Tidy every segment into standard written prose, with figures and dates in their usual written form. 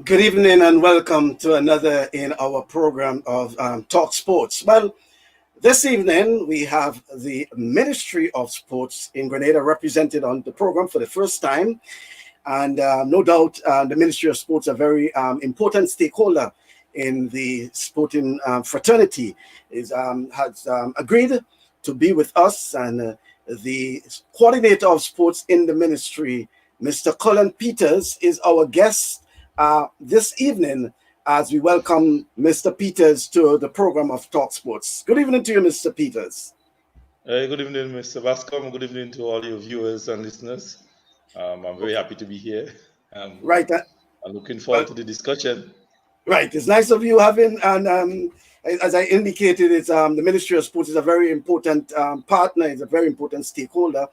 Good evening and welcome to another in our program of Talk Sports. Well, this evening we have the Ministry of Sports in Grenada represented on the program for the first time. And no doubt the Ministry of Sports, a very important stakeholder in the sporting fraternity, has agreed to be with us. And the coordinator of sports in the ministry, Mr. Colin Peters, is our guest this evening as we welcome Mr. Peters to the program of Talk Sports. Good evening to you, Mr. Peters. Good evening, Mr. Bascom. Good evening to all your viewers and listeners. I'm very happy to be here. Right. I'm looking forward to the discussion. Right. It's nice of you having, and as I indicated, it's the Ministry of Sports is a very important partner, it's a very important stakeholder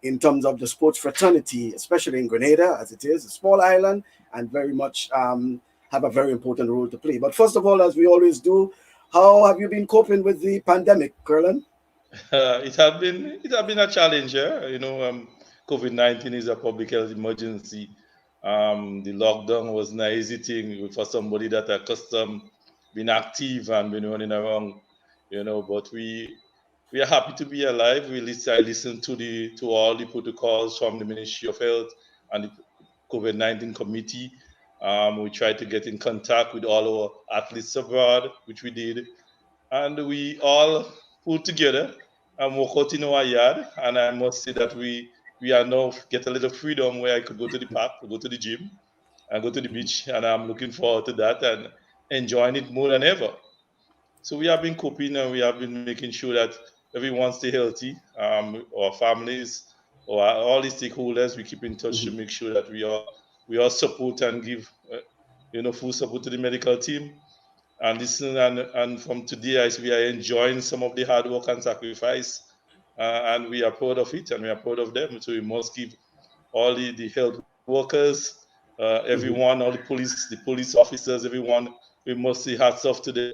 in terms of the sports fraternity, especially in Grenada, as it is a small island, and very much have a very important role to play. But first of all, as we always do, how have you been coping with the pandemic, Kerlon? It has been a challenge. COVID-19 is a public health emergency. The lockdown was not easy thing for somebody that accustomed being active and been running around. But we are happy to be alive. I listen to all the protocols from the Ministry of Health and the COVID-19 committee. We tried to get in contact with all our athletes abroad, which we did, and we all pulled together and work out in our yard. And I must say that we are now get a little freedom where I could go to the park, go to the gym, and go to the beach, and I'm looking forward to that and enjoying it more than ever. So we have been coping and we have been making sure that everyone stay healthy. Our families, or all the stakeholders, we keep in touch to make sure that we all support and give full support to the medical team. And listen, and from today, as we are enjoying some of the hard work and sacrifice, and we are proud of it, and we are proud of them. So we must give all the health workers, everyone, all the police officers, everyone. We must say hats off to them,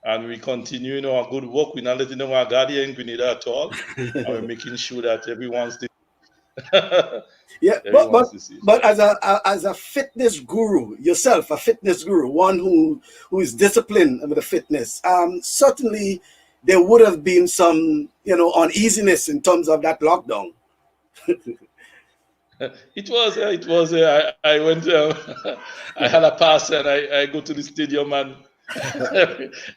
and we continue, our good work. We're not letting our guardian in Grenada at all, and we're making sure that everyone's Yeah, everyone's safe. but as a fitness guru yourself, a fitness guru, one who is disciplined with the fitness, certainly there would have been some uneasiness in terms of that lockdown. It was. I went. I had a pass, and I go to the stadium and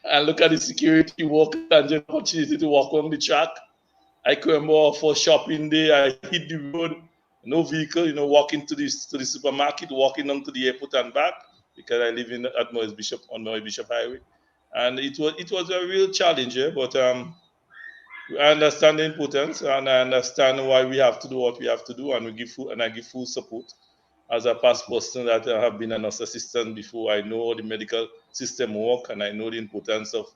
and look at the security walk and just opportunity to walk on the track. I came more for shopping day. I hit the road, no vehicle. Walking to the supermarket, walking on to the airport and back because I live in at North Bishop on North Bishop Highway, and it was a real challenge. But I understand the importance, and I understand why we have to do what we have to do, and I give full support. As a past person that I have been a nurse assistant before, I know the medical system work, and I know the importance of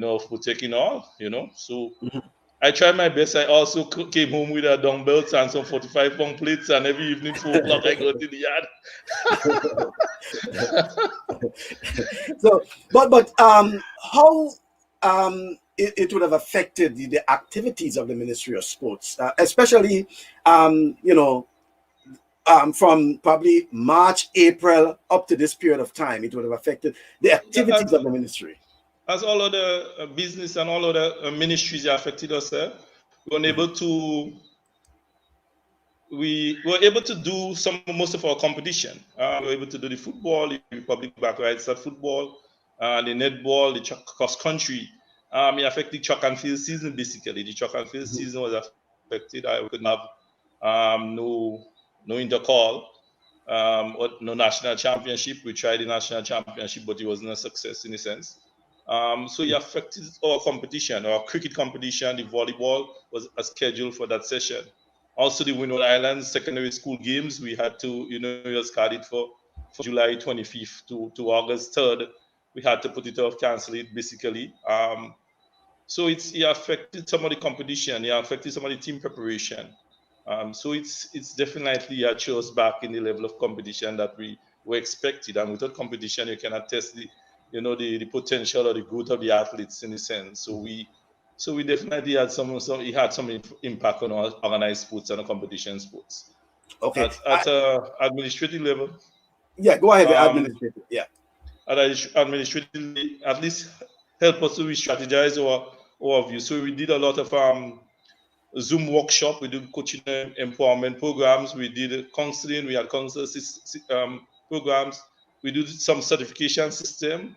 of protecting all. So I tried my best. I also came home with a dumbbells and some 45-pound plates, and every evening 4 o'clock I go to the yard. So, but how it would have affected the activities of the Ministry of Sports, especially from probably March, April up to this period of time, it would have affected the activities of the ministry. As all other business and all other ministries affected us, we were able to do most of our competition. We were able to do the football, the public back rights at football, the netball, the cross country. It affected the track and field season basically. The track and field season was affected. We couldn't have no intercall, or no national championship. We tried the national championship, but it wasn't a success in a sense. So it affected our competition, our cricket competition. The volleyball was scheduled for that session. Also, the Windward Islands secondary school games, we had to, it was scheduled for July 25th to August 3rd. We had to put it off, cancel it basically. So it affected some of the competition. It affected some of the team preparation. So it's definitely shows back in the level of competition that we were expected. And without competition, you cannot test the potential or the growth of the athletes in a sense. So we definitely had some impact on our organized sports and our competition sports. Okay. At administrative level. Yeah, go ahead, the Um, administrative. Yeah. and administratively, at least help us to re-strategize our view. So we did a lot of Zoom workshop. We did coaching and empowerment programs. We did counseling. We had counselor programs. We did some certification system.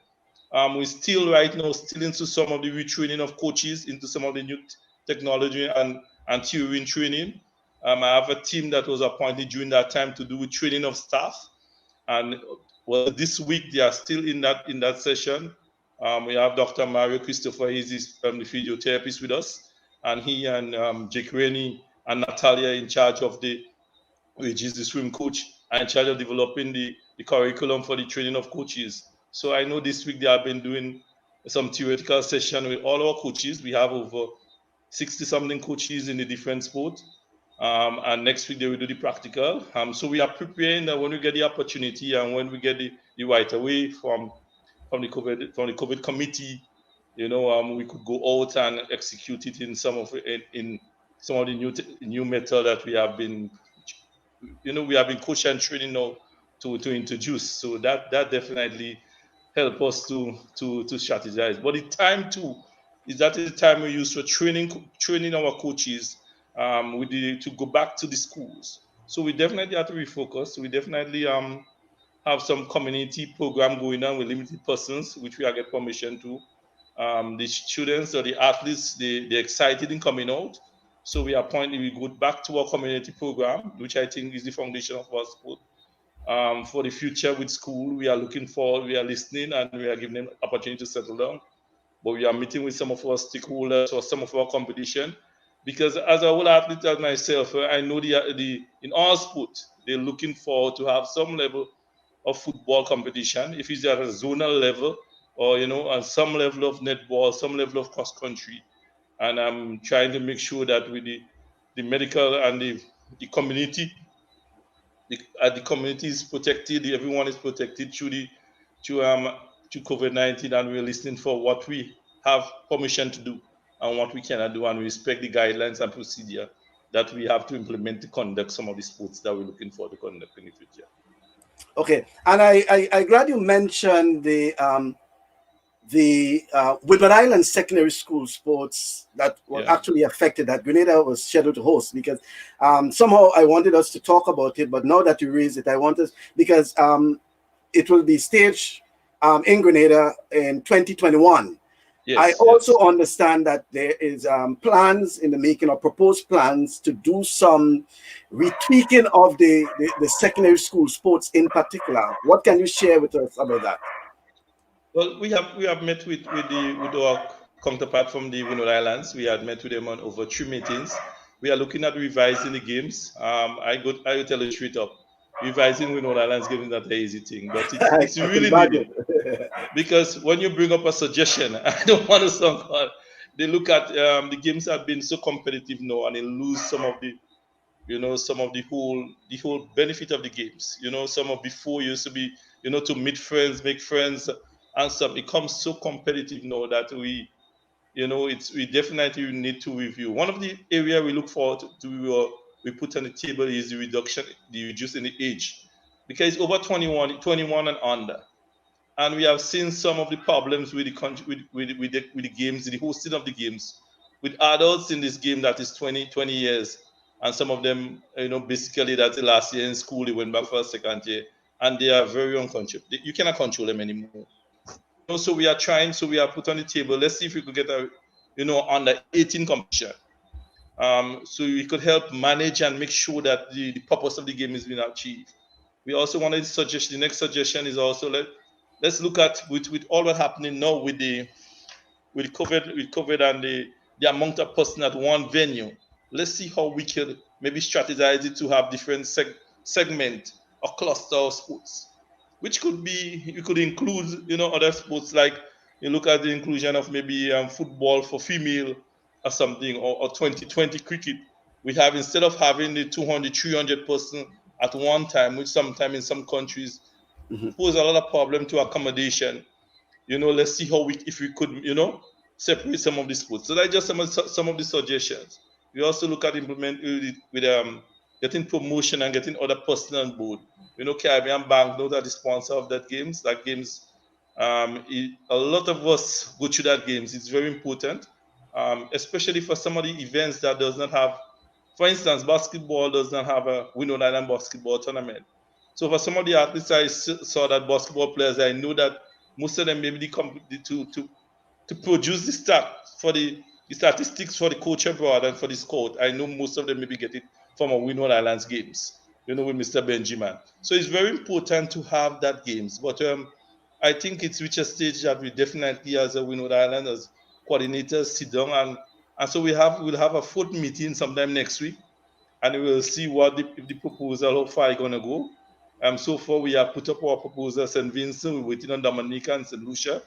We still right now still into some of the retraining of coaches into some of the new technology and theory training. I have a team that was appointed during that time to do with training of staff, and well, this week they are still in that session. We have Dr. Mario Christopher. He's the physiotherapist with us, and he and Jake Rennie and Natalia in charge of which is the swim coach, are in charge of developing the curriculum for the training of coaches. So I know this week they have been doing some theoretical session with all our coaches. We have over 60 something coaches in the different sports. And next week they will do the practical. So we are preparing that when we get the opportunity and when we get the right away from the COVID committee, we could go out and execute it in in some of the new method that we have been coaching and training now to introduce. So that definitely help us to strategize. But the time too is that is the time we use for training our coaches to go back to the schools. So we definitely have to refocus. We definitely have some community program going on with limited persons, which we are get permission to. The students or the athletes, they're excited in coming out. So we go back to our community program, which I think is the foundation of our sport. For the future with school, we are listening and we are giving them opportunity to settle down. But we are meeting with some of our stakeholders or some of our competition. Because as a whole athlete as myself, I know in all sports, they're looking forward to have some level of football competition, if it's at a zonal level or on some level of netball, some level of cross country. And I'm trying to make sure that with the medical and the community, the community is protected, everyone is protected through um through COVID-19, and we're listening for what we have permission to do and what we cannot do, and we respect the guidelines and procedure that we have to implement to conduct some of the sports that we're looking for to conduct in the future. Okay, and I glad you mentioned the Woodward Island Secondary School sports that were Yeah. actually affected that Grenada was scheduled to host, because somehow I wanted us to talk about it, but now that you raised it, I want us, because it will be staged in Grenada in 2021. I Yes, also yes. understand that there is plans in the making, or proposed plans to do some retweaking of the secondary school sports in particular. What can you share with us about that? Well, we have met with our counterpart from the Winwood Islands. We had met with them on over 3 meetings. We are looking at revising the games. I will tell you straight up, revising Winwood Islands games is not an easy thing, but it's I can really needed. imagine. Because when you bring up a suggestion, I don't want to sound hard. They look at the games have been so competitive now, and they lose some of the whole benefit of the games. Some of before used to be to meet friends, make friends, and some. It becomes so competitive now that we definitely need to review. One of the area we look forward we put on the table is the reducing the age, because over 21 and under. And we have seen some of the problems with the country, with the games, the hosting of the games, with adults in this game that is 20 years, and some of them, basically that's the last year in school, they went back for a second year, and they are very uncontrollable. You cannot control them anymore. So we are trying. So we are put on the table. Let's see if we could get a, under 18 competition. So we could help manage and make sure that the purpose of the game is being achieved. We also wanted to suggest the next suggestion is also let's look at with all what's happening now with COVID and the amount of person at one venue. Let's see how we could maybe strategize it to have different segment or cluster of sports, which could be you could include other sports, like you look at the inclusion of maybe football for female or something, or 2020 cricket. We have, instead of having the 200 300 person at one time, which sometimes in some countries Mhm. pose a lot of problem to accommodation. Let's see how if we could separate some of the sports. So that's just some of the suggestions. We also look at implement with getting promotion and getting other person on board. Caribbean Bank know that the sponsor of that games. A lot of us go through that games. It's very important, especially for some of the events that does not have. For instance, basketball does not have a Window Island basketball tournament. So for some of the athletes I saw that basketball players, I know that most of them maybe to produce the statistics for the coach abroad and for the scout. I know most of them maybe get it from a Winwood Islands games, with Mr. Benjamin. So it's very important to have that games. But I think it's reached a stage that we definitely, as a Winwood Island, as coordinators, sit down and so we'll have a fourth meeting sometime next week, and we will see if the proposal, how far it's gonna go. So far we have put up our proposal. St. Vincent, we're waiting on Dominica and St. Lucia.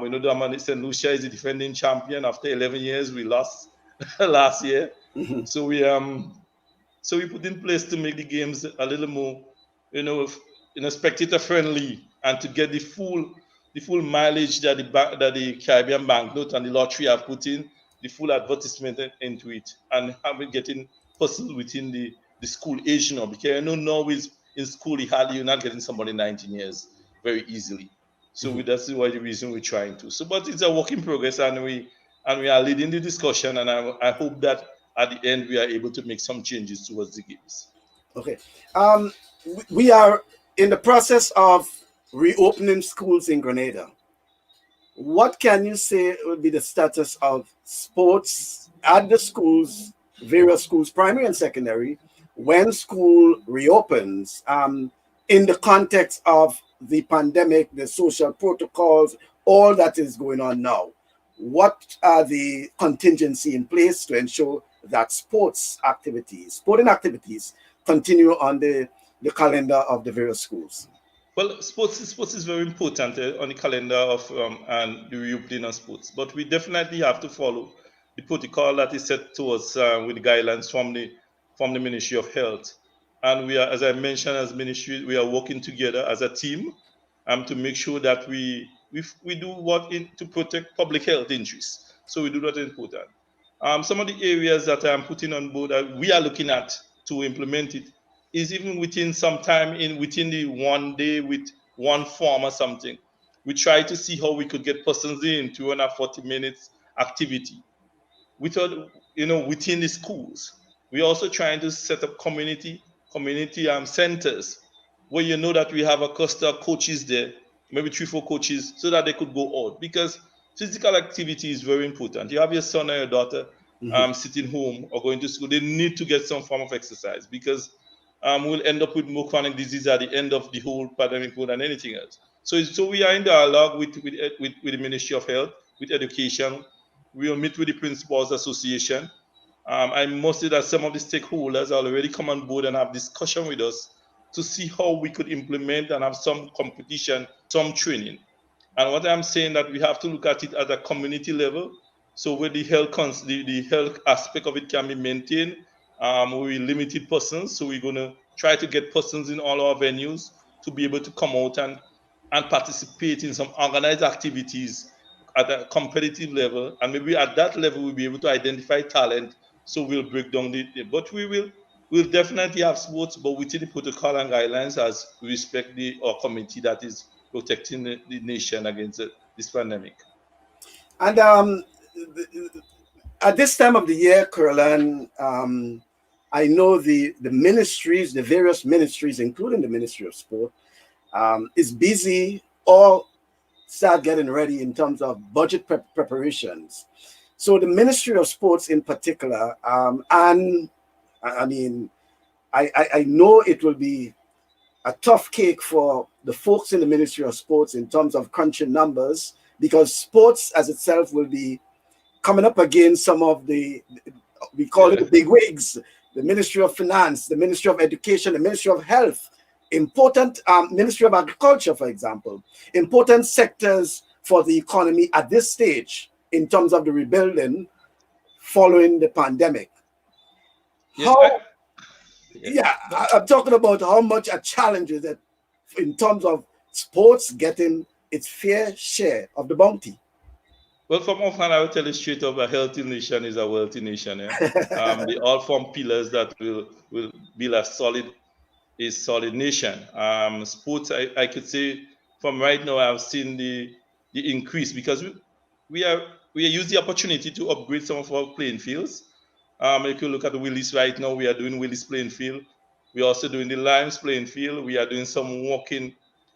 We know that St. Lucia is the defending champion. After 11 years, we lost last year. Mhm. So we put in place to make the games a little more, spectator friendly, and to get the full mileage that the Caribbean banknote and the lottery have put in, the full advertisement into it, and have it getting persons within the school age now. Because now is in school, you're not getting somebody 19 years very easily. So Mhm. that's why the reason we're trying to. So, but it's a work in progress, and we are leading the discussion, and I hope that at the end we are able to make some changes towards the games. Okay. Um, we are in the process of reopening schools in Grenada. What can you say would be the status of sports at the schools, various schools, primary and secondary, when school reopens, in the context of the pandemic, the social protocols, all that is going on now? What are the contingency in place to ensure that sporting activities, continue on the calendar of the various schools? Well, sports is very important on the calendar of and the reopening of sports. But we definitely have to follow the protocol that is set to us with the guidelines from the Ministry of Health. And we are, as I mentioned, as ministry, we are working together as a team to make sure that we do to protect public health interests. So we do that important. Some of the areas that I'm putting on board that we are looking at to implement it is even within some time within the 1 day with one form or something. We try to see how we could get persons in to run a 40 minutes activity without, within the schools. We're also trying to set up community centers where that we have a cluster of coaches there, maybe 3, 4 coaches, so that they could go out, because physical activity is very important. You have your son or your daughter Mhm. sitting home or going to school, they need to get some form of exercise, because we'll end up with more chronic disease at the end of the whole pandemic more than anything else. So we are in dialogue with the Ministry of Health, with education. We will meet with the Principals Association. I must say that some of the stakeholders are already come on board and have discussion with us to see how we could implement and have some competition, some training. And what I'm saying, that we have to look at it at a community level. So where the health aspect of it can be maintained, we limited persons. So we're going to try to get persons in all our venues to be able to come out and participate in some organized activities at a competitive level. And maybe at that level, we'll be able to identify talent. So we'll break down but we'll definitely have sports, but within the protocol and guidelines, as we respect our committee that is protecting the nation against this pandemic. And at this time of the year, Kerlon, I know the ministries, the various ministries, including the Ministry of Sport, is busy or start getting ready in terms of budget preparations. So the Ministry of Sports in particular, and I mean, I know it will be a tough cake for the folks in the Ministry of Sports in terms of crunching numbers, because sports as itself will be coming up against some of we call it Yeah. the big wigs, the Ministry of Finance, the Ministry of Education, the Ministry of Health, important Ministry of Agriculture, for example, important sectors for the economy at this stage in terms of the rebuilding following the pandemic. Yes, How, yeah. yeah, I'm talking about how much a challenge is it in terms of sports getting its fair share of the bounty. Well, from offhand, I will tell you straight up: a healthy nation is a wealthy nation. Yeah? They all form pillars that will build a solid nation. Sports, I could say, from right now, I've seen the increase because we are we use the opportunity to upgrade some of our playing fields. If you look at the Willis right now, we are doing Willis playing field. We're also doing the Limes playing field. We are doing some walking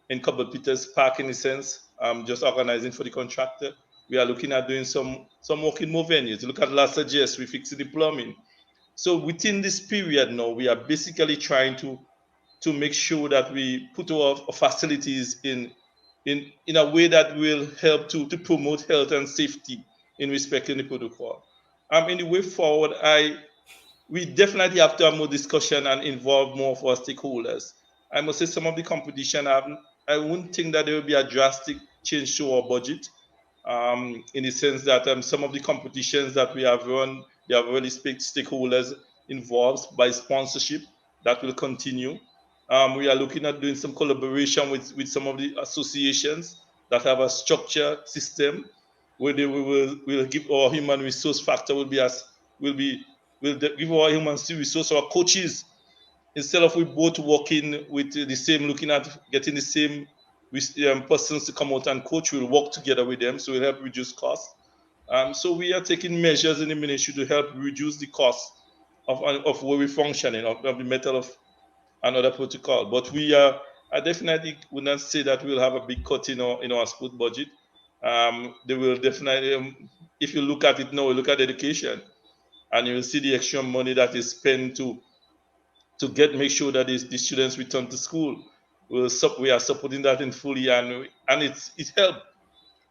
in Couple Peters Park in a sense, just organizing for the contractor. We are looking at doing some walking more venues. Look at last suggest we fixing the plumbing. So within this period now, we are basically trying to make sure that we put our facilities in a way that will help to promote health and safety in respecting the protocol. In the way forward, we definitely have to have more discussion and involve more of our stakeholders. I must say some of the competition, I wouldn't think that there will be a drastic change to our budget, in the sense that some of the competitions that we have run, they have really stakeholders involved by sponsorship that will continue. We are looking at doing some collaboration with some of the associations that have a structure system where we will give our human resource factor will be will give our human resource our coaches, instead of we both working with the same, looking at getting the same persons to come out and coach, we'll work together with them, so we'll help reduce costs. So we are taking measures in the ministry to help reduce the cost of where we're functioning, of the metal of another protocol. But I definitely would not say that we'll have a big cut in our sport budget. They will definitely, if you look at it now, look at education, and you will see the extra money that is spent to make sure that the students return to school. We are supporting that in fully, and it helped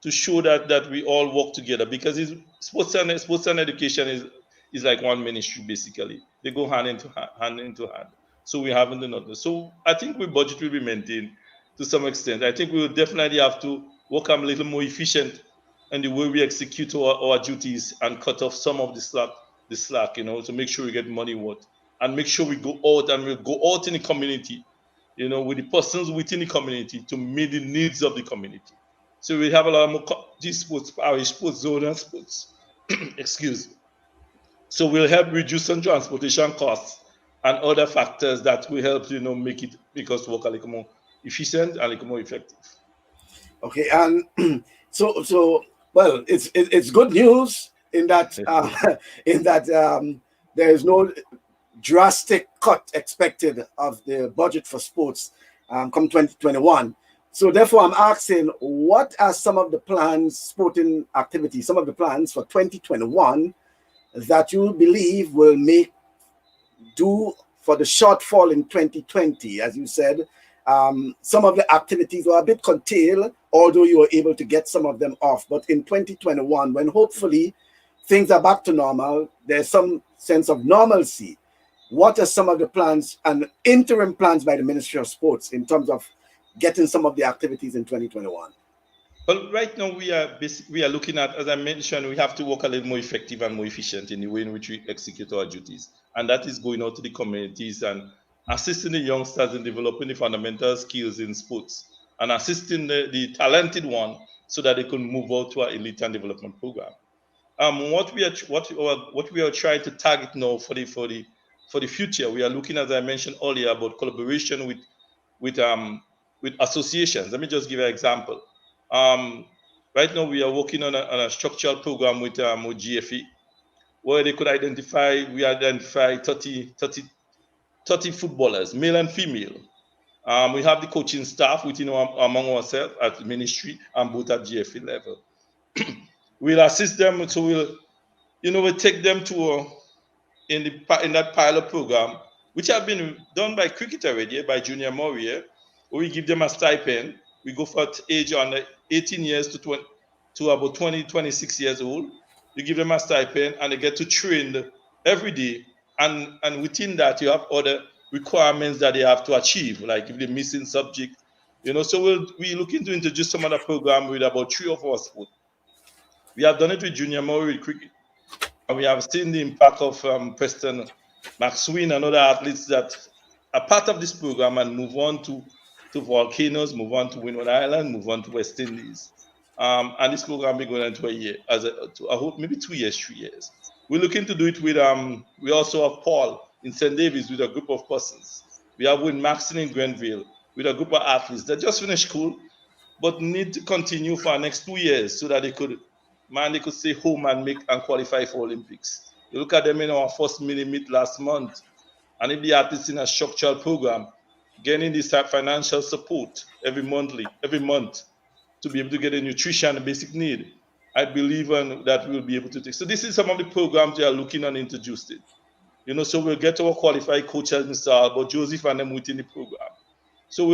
to show that we all work together, because sports and education is like one ministry basically. They go hand into hand. So we haven't done nothing. So I think we budget will be maintained to some extent. I think we will definitely have to work a little more efficient in the way we execute our duties and cut off some of the slack, to make sure we get money worth, and make sure we go out and we go out in the community, with the persons within the community to meet the needs of the community. So we have a lot more these sports, parish sports, zone and sports. Excuse. So we'll help reduce some transportation costs and other factors that will help, make us work a little more efficient and a little more effective. Okay, and so well, it's good news in that in that there is no drastic cut expected of the budget for sports come 2021. So therefore, I'm asking, what are some of the plans, sporting activities, some of the plans for 2021 that you believe will make do for the shortfall in 2020? As you said, some of the activities were a bit curtailed, although you were able to get some of them off. But in 2021, when hopefully things are back to normal, there's some sense of normalcy. What are some of the plans and interim plans by the Ministry of Sports in terms of getting some of the activities in 2021? Well, right now we are looking at, as I mentioned, we have to work a little more effective and more efficient in the way in which we execute our duties, and that is going out to the communities and assisting the youngsters in developing the fundamental skills in sports, and assisting the talented one so that they can move out to our elite and development program. What we are trying to target now for the future, we are looking, as I mentioned earlier, about collaboration with um with associations. Let me just give you an example. Um, right now, we are working on a structural program with GFE, where we identify 30 footballers, male and female. We have the coaching staff within among ourselves at the ministry and both at GFE level. We'll assist them, so we'll take them to in that pilot program, which have been done by cricket already, by Junior Maury. We give them a stipend. We go for age on 18 years to about 20, 26 years old. You give them a stipend and they get to train every day. And within that, you have other requirements that they have to achieve, like if they're missing subject. So we're looking to introduce some other program with about 3 of our sports. We have done it with Junior Maury with cricket, and we have seen the impact of Preston McSween and other athletes that are part of this program and move on to Volcanoes, move on to Windward Island, move on to West Indies. And this program be going into a year, I hope maybe 2 years, 3 years. We're looking to do it with we also have Paul in St. David's with a group of persons. We have with Maxine in Grenville with a group of athletes that just finished school but need to continue for the next 2 years so that they could stay home and make and qualify for Olympics. You look at them in our first mini meet last month, and if the athletes in a structural program getting this type financial support every month to be able to get a nutrition and basic need, I believe that we'll be able to take. So this is some of the programs we are looking and introducing. So we'll get our qualified coaches, Mr. Albert Joseph, and them within the program. So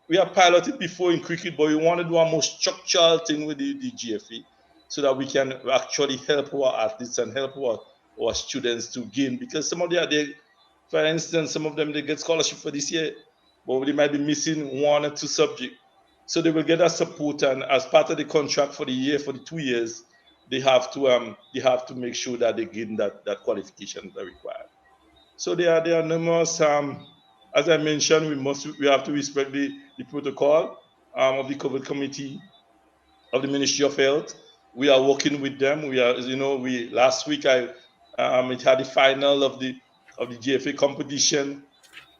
we have piloted before in cricket, but we want to do a more structural thing with the GFA so that we can actually help our athletes and help our students to gain. Because some of for instance, some of them they get scholarship for this year, but they might be missing 1 or 2 subjects. So they will get that support, and as part of the contract for the year, for the 2 years, they have to make sure that they gain that qualification that required. So there are numerous. As I mentioned, we have to respect the protocol of the COVID committee of the Ministry of Health. We are working with them. We last week it had the final of the GFA competition,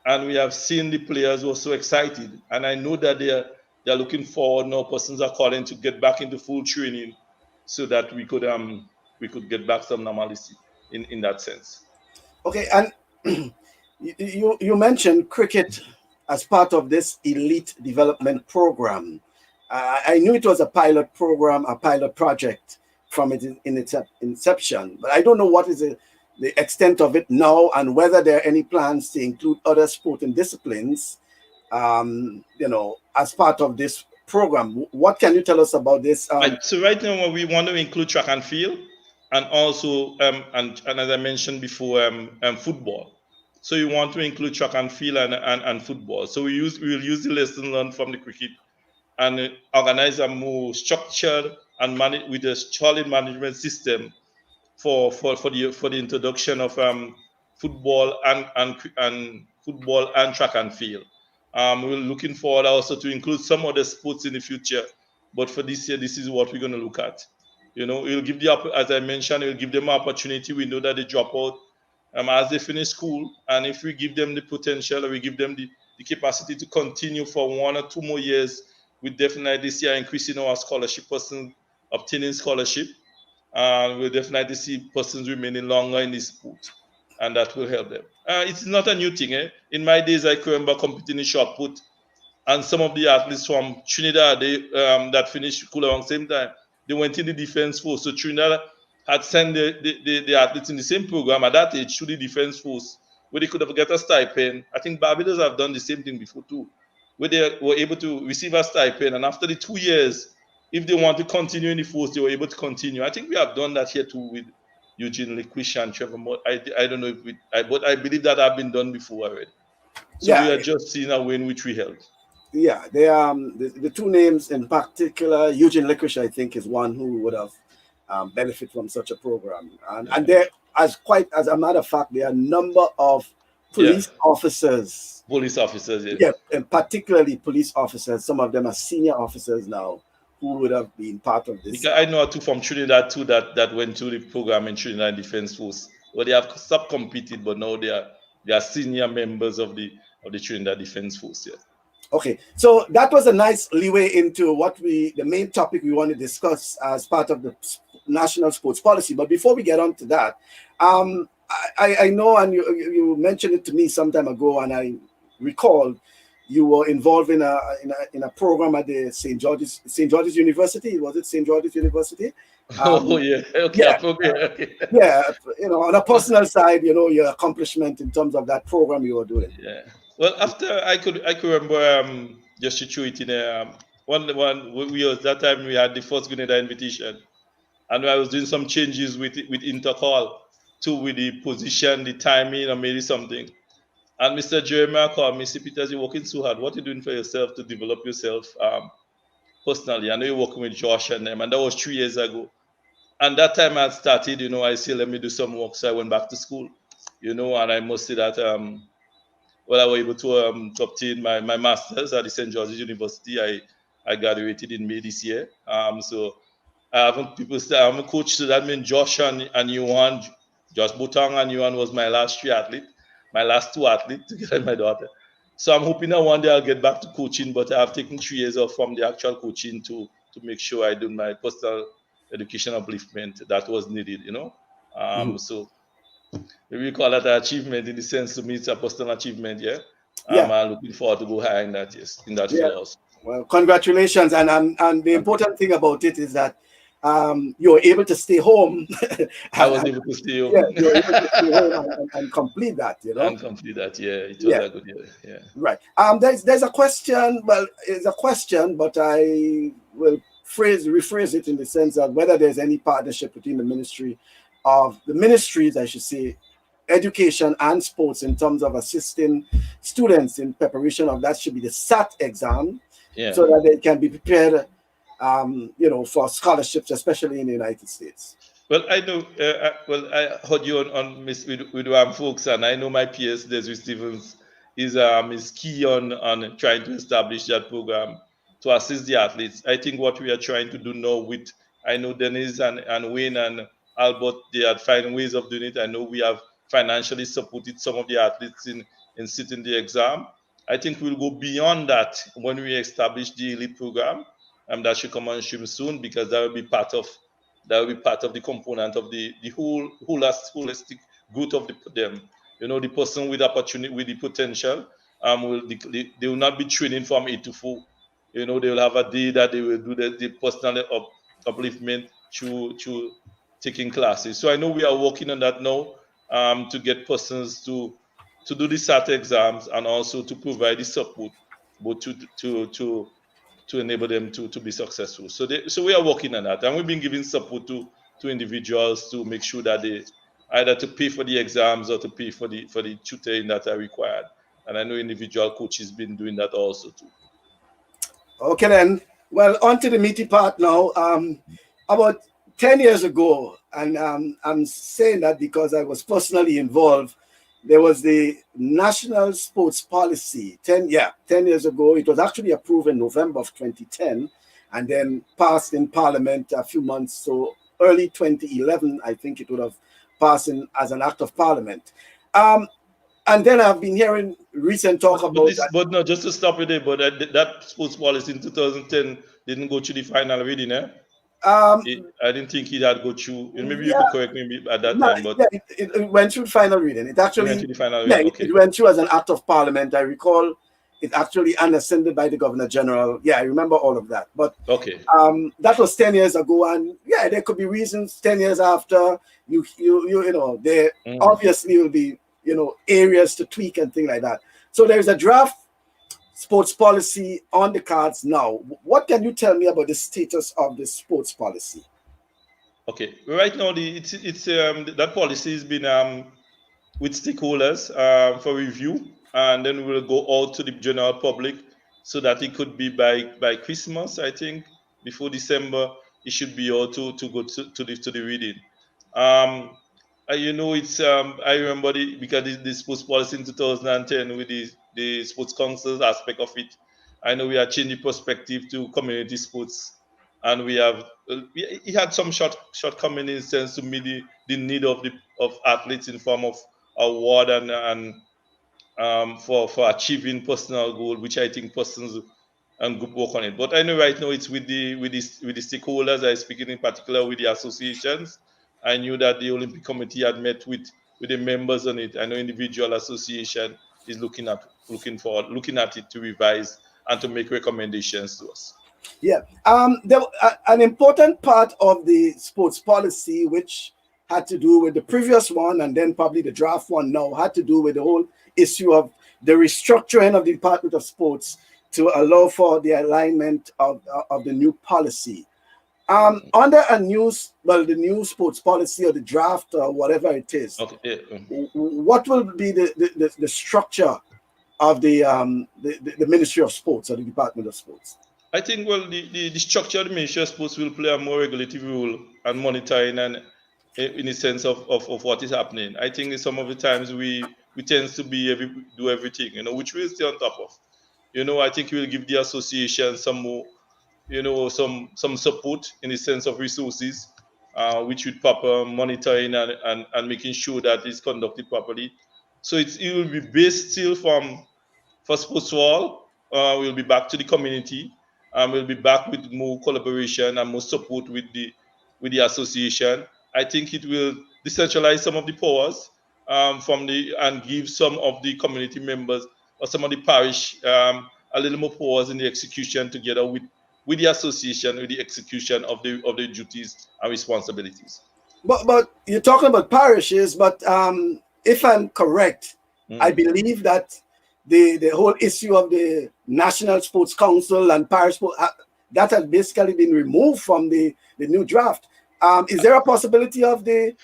and we have seen the players who are so excited, and I know that they're looking forward now. Persons are calling to get back into full training so that we could get back some normalcy in that sense. Okay, and you mentioned cricket as part of this elite development program. I knew it was a pilot program, a pilot project from its inception, but I don't know what is the extent of it now and whether there are any plans to include other sporting disciplines, as part of this program. What can you tell us about this? So right now we want to include track and field, and also and as I mentioned before, football. So you want to include track and field and football. So we will use the lesson learned from the cricket and organize a more structured and with a solid management system for the introduction of football and football and track and field. We're looking forward also to include some other sports in the future, but for this year, this is what we're going to look at. It'll give as I mentioned, it'll give them opportunity. We know that they drop out as they finish school, and if we give them the potential, or we give them the capacity to continue for 1 or 2 more years, we definitely this year increasing our scholarship, person obtaining scholarship. We'll definitely see persons remaining longer in this sport, and that will help them. It's not a new thing. In my days, I can remember competing in shot put, and some of the athletes from Trinidad that finished school around the same time, they went in the defense force. So Trinidad had sent the athletes in the same program at that age to the defense force, where they could have got a stipend. I think Barbados have done the same thing before too, where they were able to receive a stipend, and after the 2 years, if they want to continue in the force, they were able to continue. I think we have done that here too with Eugene Liquish and Trevor Mott. I don't know but I believe that have been done before already. So we Yeah, are just seeing a way in which we help. yeah, they the 2 names in particular. Eugene Licorice, I think, is one who would have benefit from such a program, and there, as a matter of fact, there are a number of police officers. Police officers, Yeah, and particularly police officers. Some of them are senior officers now who would have been part of this. Because I know two from Trinidad too that went to the program in Trinidad Defense Force. Well, they have sub-competed, but now they are senior members of the Trinidad Defense Force. Yeah. Okay, so that was a nice leeway into the main topic we want to discuss as part of the national sports policy. But before we get on to that, I know, and you mentioned it to me some time ago, and I recall you were involved in a program at the St. George's University. Was it St. George's University? Oh yeah, okay, yeah, okay. Yeah, on a personal side, your accomplishment in terms of that program you were doing. Yeah. Well, after I could remember just to show it in one we was that time we had the first Grenada invitation, and I was doing some changes with Intercall too, with the position, the timing, or maybe something. And Mr. Jeremiah called me, "Mr. Peters, you're working so hard. What are you doing for yourself to develop yourself personally? I know you're working with Josh and them," and that was 3 years ago. And that time I had started, I said, let me do some work. So I went back to school, and I must say that I was able to obtain my master's at the St. George's University. I graduated in May this year. So I haven't people say I'm a coach, so that means Josh and Yuan, Josh Butang and Yuan was my last my last two athletes together with my daughter. So I'm hoping that one day I'll get back to coaching, but I've taken 3 years off from the actual coaching to make sure I do my personal education upliftment that was needed, So maybe we call that an achievement in the sense to me it's a personal achievement, yeah. Yeah, I'm looking forward to go higher in that, yes, in that yeah. field also. Well, congratulations, and the Thank you. important thing about it is that you're able to stay home, I was and able to stay yeah, home you're able to stay home and complete that. and complete that. Yeah, it was Yeah, a good year. Yeah. right. There's a question. Well, it's a question, but I will rephrase it in the sense of whether there's any partnership between the ministries, I should say, education and sports in terms of assisting students in preparation of that should be the SAT exam, Yeah. so that they can be prepared, for scholarships, especially in the United States. Well, I know. I heard you on Miss with folks, and I know my PS Desiree Stevens is key on trying to establish that program to assist the athletes. I think what we are trying to do now with I know Denise and Wayne and Albert, they are finding ways of doing it. I know we have financially supported some of the athletes in sitting the exam. I think we'll go beyond that when we establish the elite program. That should come on stream soon because that will be part of the component of the whole holistic growth of them. The person with opportunity, with the potential, they will not be training from 8 to 4. They will have a day that they will do the personal upliftment through taking classes. So I know we are working on that now to get persons to do the SAT exams and also to provide the support, but to enable them to be successful. So we are working on that, and we've been giving support to individuals to make sure that they either to pay for the exams or to pay for the tutoring that are required. And I know individual coaches been doing that also too. Okay, then. Well, on to the meaty part now. About 10 years ago, and I'm saying that because I was personally involved, there was the National Sports Policy 10 years ago. It was actually approved in November of 2010 and then passed in Parliament a few months. So early 2011, I think it would have passed as an act of Parliament. And then I've been hearing recent talk about that. But no, just to stop it there. But that sports policy in 2010 didn't go through the final reading, eh? Um, I didn't think he had go through. Maybe you yeah, could correct me at that no, time, but yeah, it went through final reading. It it went to actually, the final yeah, reading. Okay, it went through as an act of Parliament. I recall it actually unascended by the Governor General. Yeah, I remember all of that. But okay. that was 10 years ago, and yeah, there could be reasons 10 years after there obviously will be areas to tweak and things like that. So there's a draft sports policy on the cards now. What can you tell me about the status of the sports policy? Okay, right now it's that policy has been with stakeholders for review, and then we'll go out to the general public so that it could be by Christmas, I think, before December. It should be out to go to the reading. It's I remember because the sports policy in 2010 with the sports councils aspect of it. I know we are changing perspective to community sports, and we have it had some shortcomings in sense to meet the need of athletes in form of award and for achieving personal goal, which I think persons and group work on it. But I know right now it's with the stakeholders. I speaking in particular with the associations. I knew that the Olympic Committee had met with the members on it. I know individual association is looking at it to revise and to make recommendations to us. Yeah. An important part of the sports policy, which had to do with the previous one and then probably the draft one now, had to do with the whole issue of the restructuring of the Department of Sports to allow for the alignment of the new policy. Under the new sports policy or the draft or whatever it is, Okay. what will be the structure of the Ministry of Sports or the Department of Sports? I think the structure of the Ministry of Sports will play a more regulative role and monitoring and in the sense of what is happening. I think some of the times we tend to do everything, which we'll stay on top of. I think we'll give the association some more some support in the sense of resources, which with proper monitoring and making sure that it's conducted properly. So it will be based still from for sports for all. We'll be back to the community. We'll be back with more collaboration and more support with the association. I think it will decentralize some of the powers from the and give some of the community members or some of the parish a little more powers in the execution together with the association, with the execution of the duties and responsibilities. But you're talking about parishes, but if I'm correct, I believe that the whole issue of the National Sports Council and parish sport, that has basically been removed from the new draft. Is there a possibility of the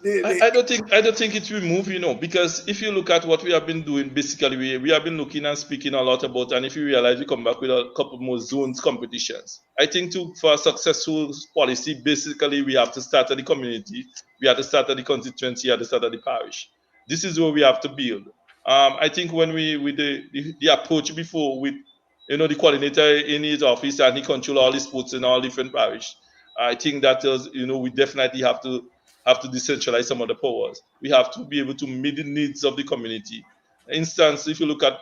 I don't think it's removed, because if you look at what we have been doing, basically we have been looking and speaking a lot about, and if you realize we come back with a couple more zones competitions. I think for a successful policy, basically we have to start at the community, we have to start at the constituency, we have to start at the parish. This is where we have to build. I think when we with the approach before with the coordinator in his office and he control all the sports in all different parish. I think that is, we definitely have to decentralize some of the powers. We have to be able to meet the needs of the community. Instance, if you look at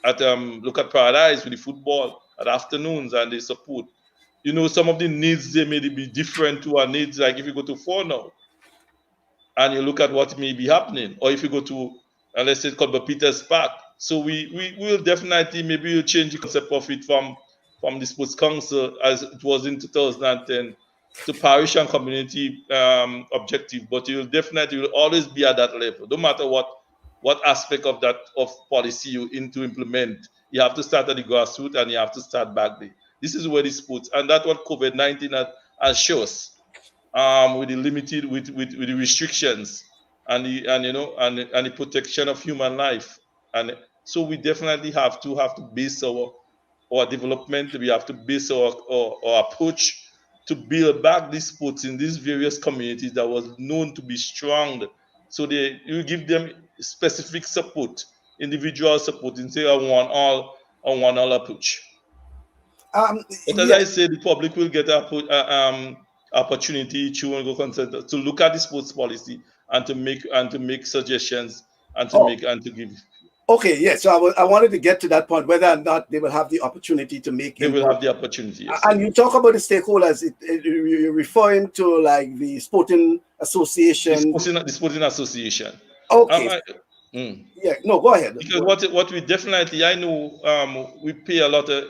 Paradise with the football at afternoons and the support, some of the needs they may be different to our needs. Like if you go to 4 now and you look at what may be happening, or if you go to let's say called Peters Park. So we will definitely maybe we'll change the concept of it from the sports council as it was in 2010 to parish and community objective, but you will always be at that level, no matter what aspect of that of policy you to implement. You have to start at the grassroots and you have to start back there. This is where the sports, and that's what COVID-19 has shows with the limited with the restrictions and the protection of human life. And so we definitely have to base our development. We have to base our approach to build back these sports in these various communities that was known to be strong. So you give them specific support, individual support, instead of one all approach. But as yeah. I say, the public will get opportunity to go consent to look at the sports policy and to make suggestions and Oh, to give. okay, yes. So I wanted to get to that point, whether or not they will have the opportunity to make They will input. have the opportunity. Yes. And you talk about the stakeholders, you're referring to like the sporting association. The sporting association. Okay, Mm. yeah, no, go ahead. Because what we definitely, I know, we pay a lot of,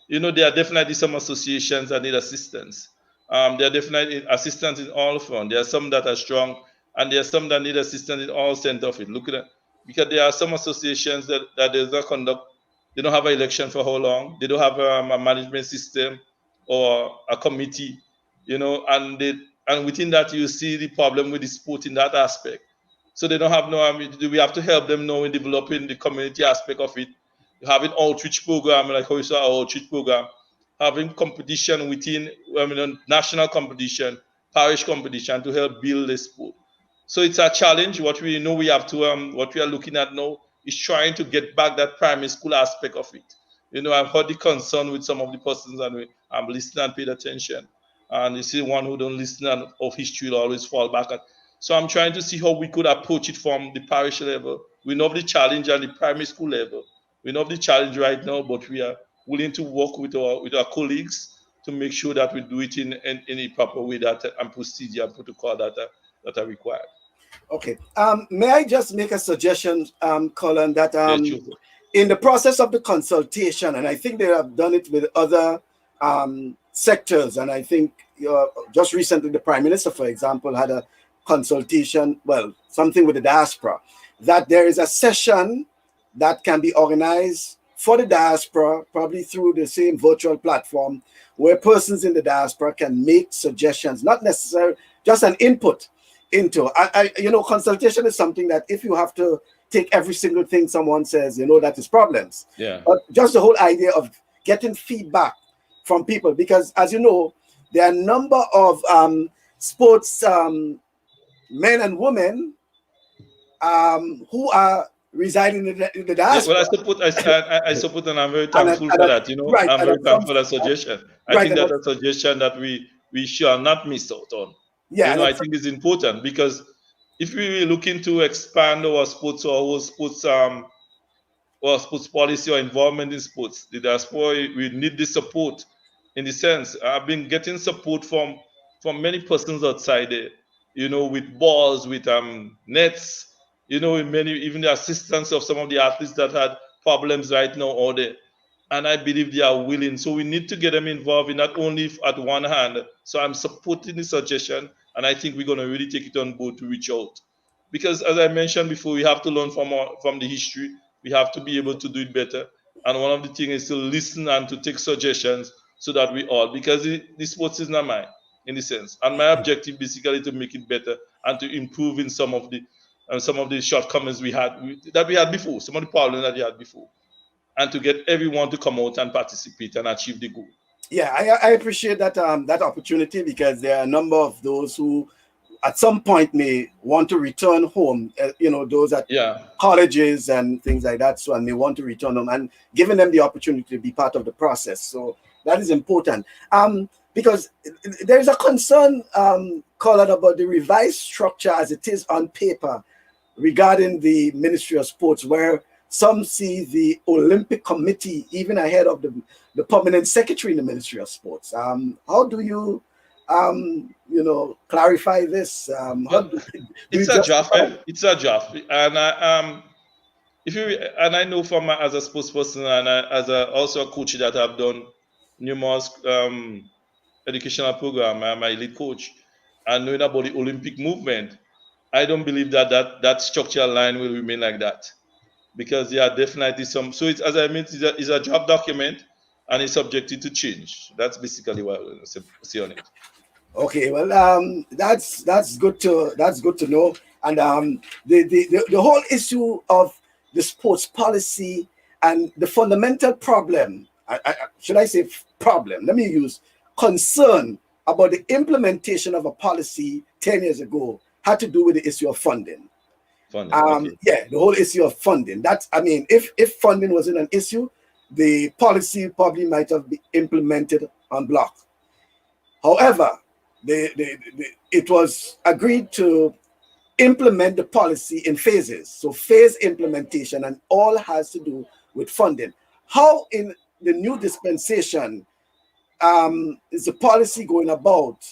there are definitely some associations that need assistance. There are definitely assistance in all front. There are some that are strong, and there are some that need assistance in all center of it. Look at that, because there are some associations that does not conduct. They don't have an election for how long. They don't have a management system or a committee, and within that you see the problem with the sport in that aspect. So they don't have we have to help them now in developing the community aspect of it, having outreach program, like how you saw our outreach program, having competition within national competition, parish competition to help build the sport. So it's a challenge. What we know we have to what we are looking at now is trying to get back that primary school aspect of it. I've heard the concern with some of the persons, and I'm listening and paid attention. And you see one who don't listen and of history will always fall back at. So I'm trying to see how we could approach it from the parish level. We know the challenge at the primary school level. We know the challenge right now, but we are willing to work with our colleagues to make sure that we do it in a proper way that and procedure and protocol that are required. Okay. May I just make a suggestion, Colin, that Yeah, sure. in the process of the consultation, and I think they have done it with other sectors, and I think just recently the Prime Minister, for example, had a consultation, well, something with the diaspora, that there is a session that can be organized for the diaspora, probably through the same virtual platform, where persons in the diaspora can make suggestions, not necessarily just an input into. Consultation is something that if you have to take every single thing someone says, that is problems. Yeah. But just the whole idea of getting feedback from people, because as you know, there are a number of sports men and women who are residing in the Yeah, well, diaspora. I support, and I'm very And at, thankful and for at, that. right, I'm and very at some thankful for that suggestion. I right, think and that's at, a suggestion that we shall not miss out on. yeah, and I at, think it's important because if we look into expand our sports or our sports sports policy or involvement in sports, the diaspora we need the support. In the sense, I've been getting support from many persons outside there. With balls, with nets. In many even the assistance of some of the athletes that had problems right now or there. And I believe they are willing. So we need to get them involved in not only at one hand. So I'm supporting the suggestion, and I think we're going to really take it on board to reach out. Because as I mentioned before, we have to learn from the history. We have to be able to do it better. And one of the things is to listen and to take suggestions so that we all, because the sports is not mine in the sense. And my objective basically to make it better and to improve in some of the shortcomings that we had before, some of the problems that we had before, and to get everyone to come out and participate and achieve the goal. yeah, I appreciate that opportunity because there are a number of those who at some point may want to return home. Those at Yeah. colleges and things like that, so and they want to return home and giving them the opportunity to be part of the process. So that is important. Because there is a concern, called about the revised structure as it is on paper regarding the Ministry of Sports, where some see the Olympic Committee even ahead of the permanent secretary in the Ministry of Sports. How do you, clarify this? How Well, do you it's a draft. justify? It's a draft, and if you and I know from as a sports person and as also a coach that I've done numerous educational program. I'm my lead coach, and knowing about the Olympic movement, I don't believe that structural line will remain like that because there are definitely some. So it's as I mean, it's a draft document and it's subjected to change. That's basically what I will say on it. Okay, well, that's good to know. And the whole issue of the sports policy and the fundamental problem, should I say problem? Let me use concern about the implementation of a policy 10 years ago had to do with the issue of funding. Funding, okay. Yeah, the whole issue of funding. If funding wasn't an issue, the policy probably might have been implemented on block. However, it was agreed to implement the policy in phases. So phase implementation, and all has to do with funding. How in the new dispensation is the policy going about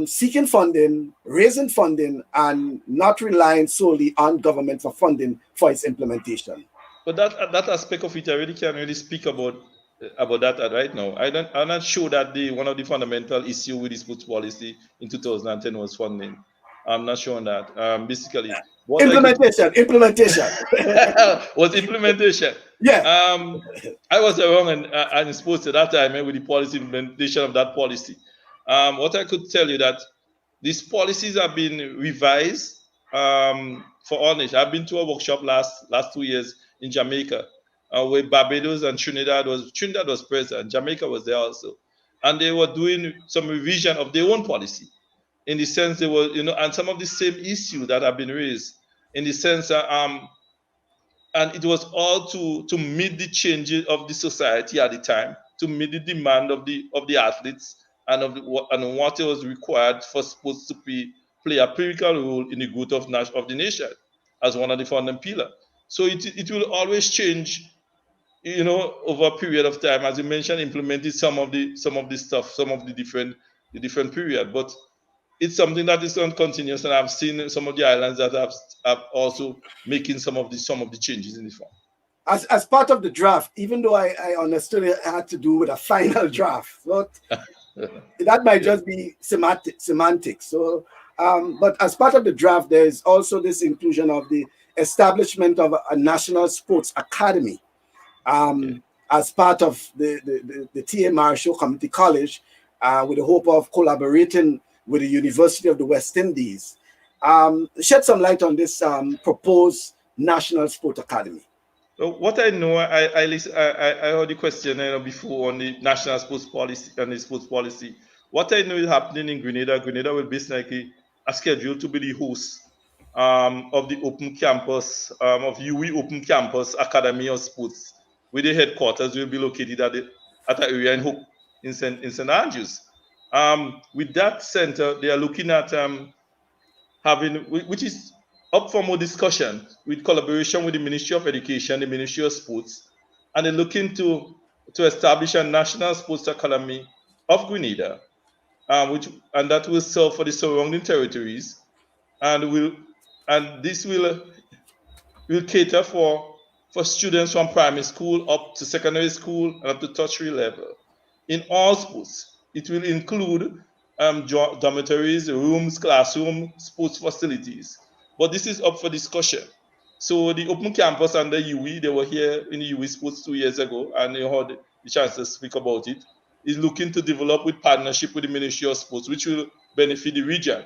seeking funding, raising funding, and not relying solely on government for funding for its implementation? But that aspect of it, I really can't really speak about that right now. I'm not sure that the one of the fundamental issue with the sports policy in 2010 was funding. I'm not sure on that. Basically, what I could Implementation. was implementation. Yeah. I was around and sports at that time with the policy implementation of that policy. What I could tell you that these policies have been revised for honest. I've been to a workshop last 2 years in Jamaica, where Barbados and Trinidad was present. Jamaica was there also, and they were doing some revision of their own policy. In the sense they were, and some of the same issues that have been raised. In the sense that and it was all to meet the changes of the society at the time, to meet the demand of the athletes and what was required for sports to play a critical role in the growth of the nation as one of the founding pillars. So it will always change, over a period of time. As you mentioned, implemented some of the stuff, some of the different period, but it's something that is on continuous, and I've seen some of the islands that have also making some of the changes in the form. As part of the draft, even though I understood it had to do with a final draft, but that might Yeah. just be semantics. So, but as part of the draft, there is also this inclusion of the establishment of a national sports academy Okay. as part of the TA Marshall Community College, with the hope of collaborating with the University of the West Indies. Shed some light on this proposed National Sport Academy. So what I know, I heard the question before on the national sports policy and the sports policy. What I know is happening in Grenada. Grenada will basically are scheduled to be the host of the Open Campus, of UWI Open Campus Academy of Sports, where the headquarters will be located at an area in Hope in St. Andrews. With that center, they are looking at having, which is up for more discussion, with collaboration with the Ministry of Education, the Ministry of Sports, and they're looking to establish a national sports academy of Grenada, and that will serve for the surrounding territories, and this will cater for students from primary school up to secondary school and up to tertiary level in all sports. It will include dormitories, rooms, classroom, sports facilities. But this is up for discussion. So the Open Campus and the UWI, they were here in the UWI Sports 2 years ago, and they had the chance to speak about it, is looking to develop with partnership with the Ministry of Sports, which will benefit the region.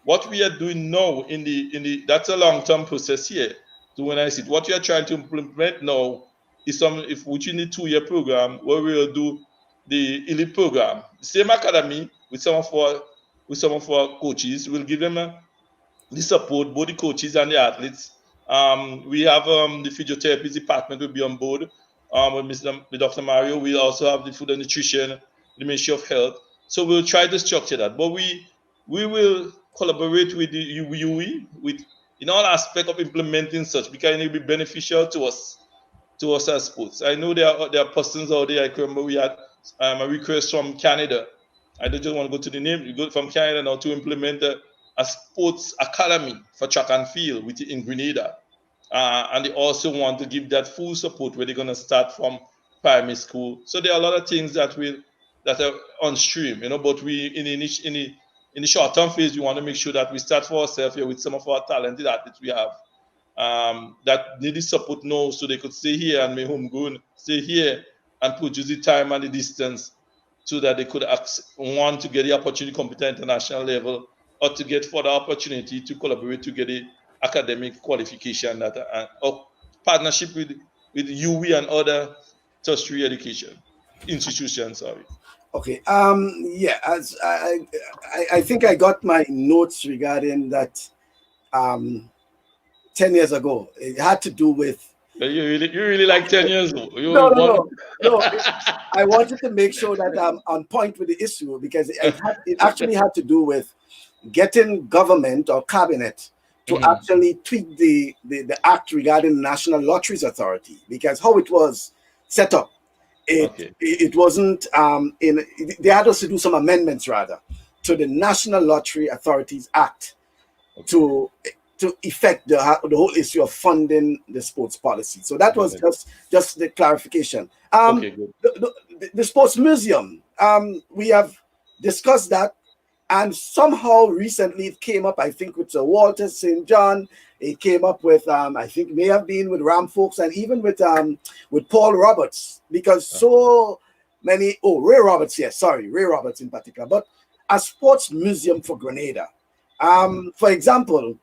What we are doing now in the that's a long-term process here. So when I see it, what we are trying to implement now is which in the 2-year program where we will do the elite program, the same academy with some of our coaches. We'll give them the support, both the coaches and the athletes. We have the physiotherapy department will be on board with Dr. Mario. We also have the food and nutrition, the Ministry of Health. So we'll try to structure that. But we will collaborate with the UWI with in all aspects of implementing such, because it will be beneficial to us as sports. I know there are persons out there. I remember we had a request from Canada. I don't just want to go to the name. You go from Canada now to implement a sports academy for track and field in Grenada. And they also want to give that full support where they're going to start from primary school. So there are a lot of things that are on stream, but we in the short term phase, we want to make sure that we start for ourselves here with some of our talented athletes we have that needed support now, so they could stay here and make homegrown, stay here and produce the time and the distance, so that they could want to get the opportunity to compete at international level, or to get further opportunity to collaborate to get the academic qualification or partnership with UWI and other tertiary education institutions. Sorry. Okay. Yeah. As I think I got my notes regarding that. 10 years ago, it had to do with. You really like 10 years ago. No. I wanted to make sure that I'm on point with the issue, because it actually had to do with getting government or cabinet to actually tweak the act regarding the National Lotteries Authority, because how it was set up, it wasn't they had us to do some amendments rather to the National Lottery Authorities Act to effect the whole issue of funding the sports policy. So that was just the clarification. The sports museum, we have discussed that, and somehow recently it came up, I think, with Sir Walter St. John. It came up with, I think, may have been with Ram Folks, and even with Paul Roberts, because so many. Ray Roberts, yes, sorry, Ray Roberts in particular. But a sports museum for Grenada, for example.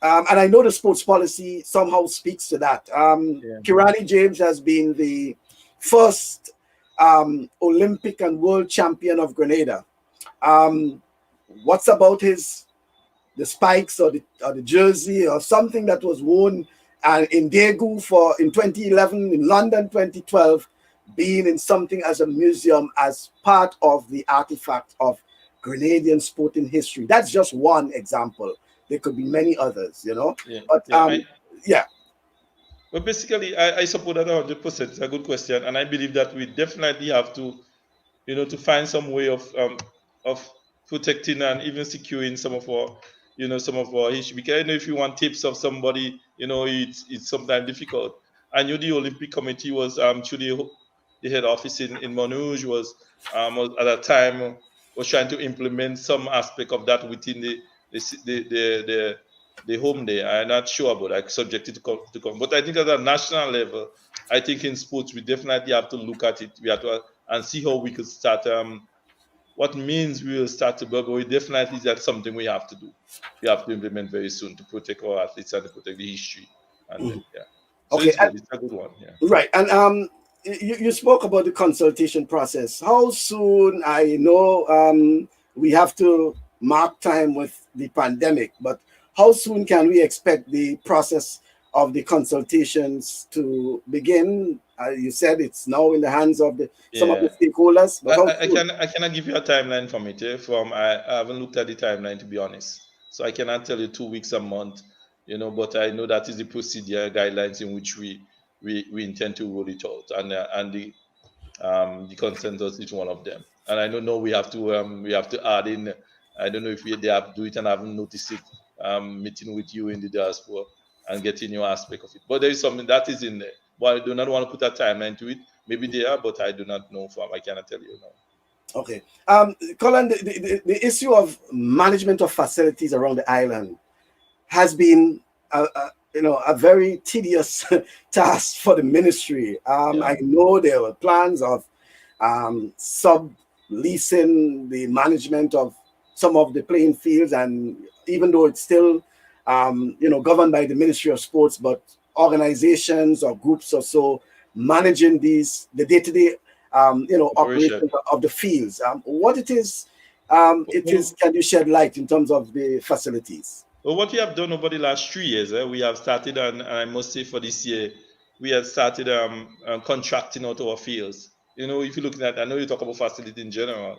And I know the sports policy somehow speaks to that. Kirani James has been the first Olympic and world champion of Grenada. What's about the spikes or the jersey or something that was worn in Daegu in 2011, in London 2012, being in something as a museum as part of the artifact of Grenadian sporting history? That's just one example. There could be many others, But basically, I support that 100%. It's a good question, and I believe that we definitely have to, to find some way of protecting and even securing some of our history. Because I know if you want tips of somebody, it's sometimes difficult. I knew the Olympic Committee was through the head office in Montrouge was at that time was trying to implement some aspect of that within the home there. I'm not sure about that, subjected to come. But I think at a national level, I think in sports, we definitely have to look at it. We have to and see how we could start, what means we will start to build. But definitely that's something we have to do. We have to implement very soon to protect our athletes and to protect the history. And so okay, it's a good one. Yeah. Right. And you spoke about the consultation process. How soon? I know we have to mark time with the pandemic, but how soon can we expect the process of the consultations to begin? You said it's now in the hands of some of the Yeah. stakeholders, but how soon? I cannot give you a timeline from it. From I haven't looked at the timeline, to be honest. So I cannot tell you 2 weeks, a month, but I know that is the procedure guidelines in which we intend to roll it out, and the consensus is one of them. And I don't know, we have to add in. I don't know if they have to do it, and I haven't noticed it. Meeting with you in the diaspora and getting your aspect of it. But there is something that is in there. But I do not want to put a timeline to it. Maybe they are, but I do not know. I cannot tell you now. Okay. Colin, the issue of management of facilities around the island has been a very tedious task for the ministry. Yeah, I know there were plans of sub-leasing the management of some of the playing fields, and even though it's still governed by the Ministry of Sports, but organizations or groups or so managing the day-to-day operation. operations of the fields. What it is, Well, can you shed light in terms of the facilities? well, what we have done over the last 3 years, we have started, and I must say for this year, we have started contracting out our fields. If you look at, I know you talk about facility in general,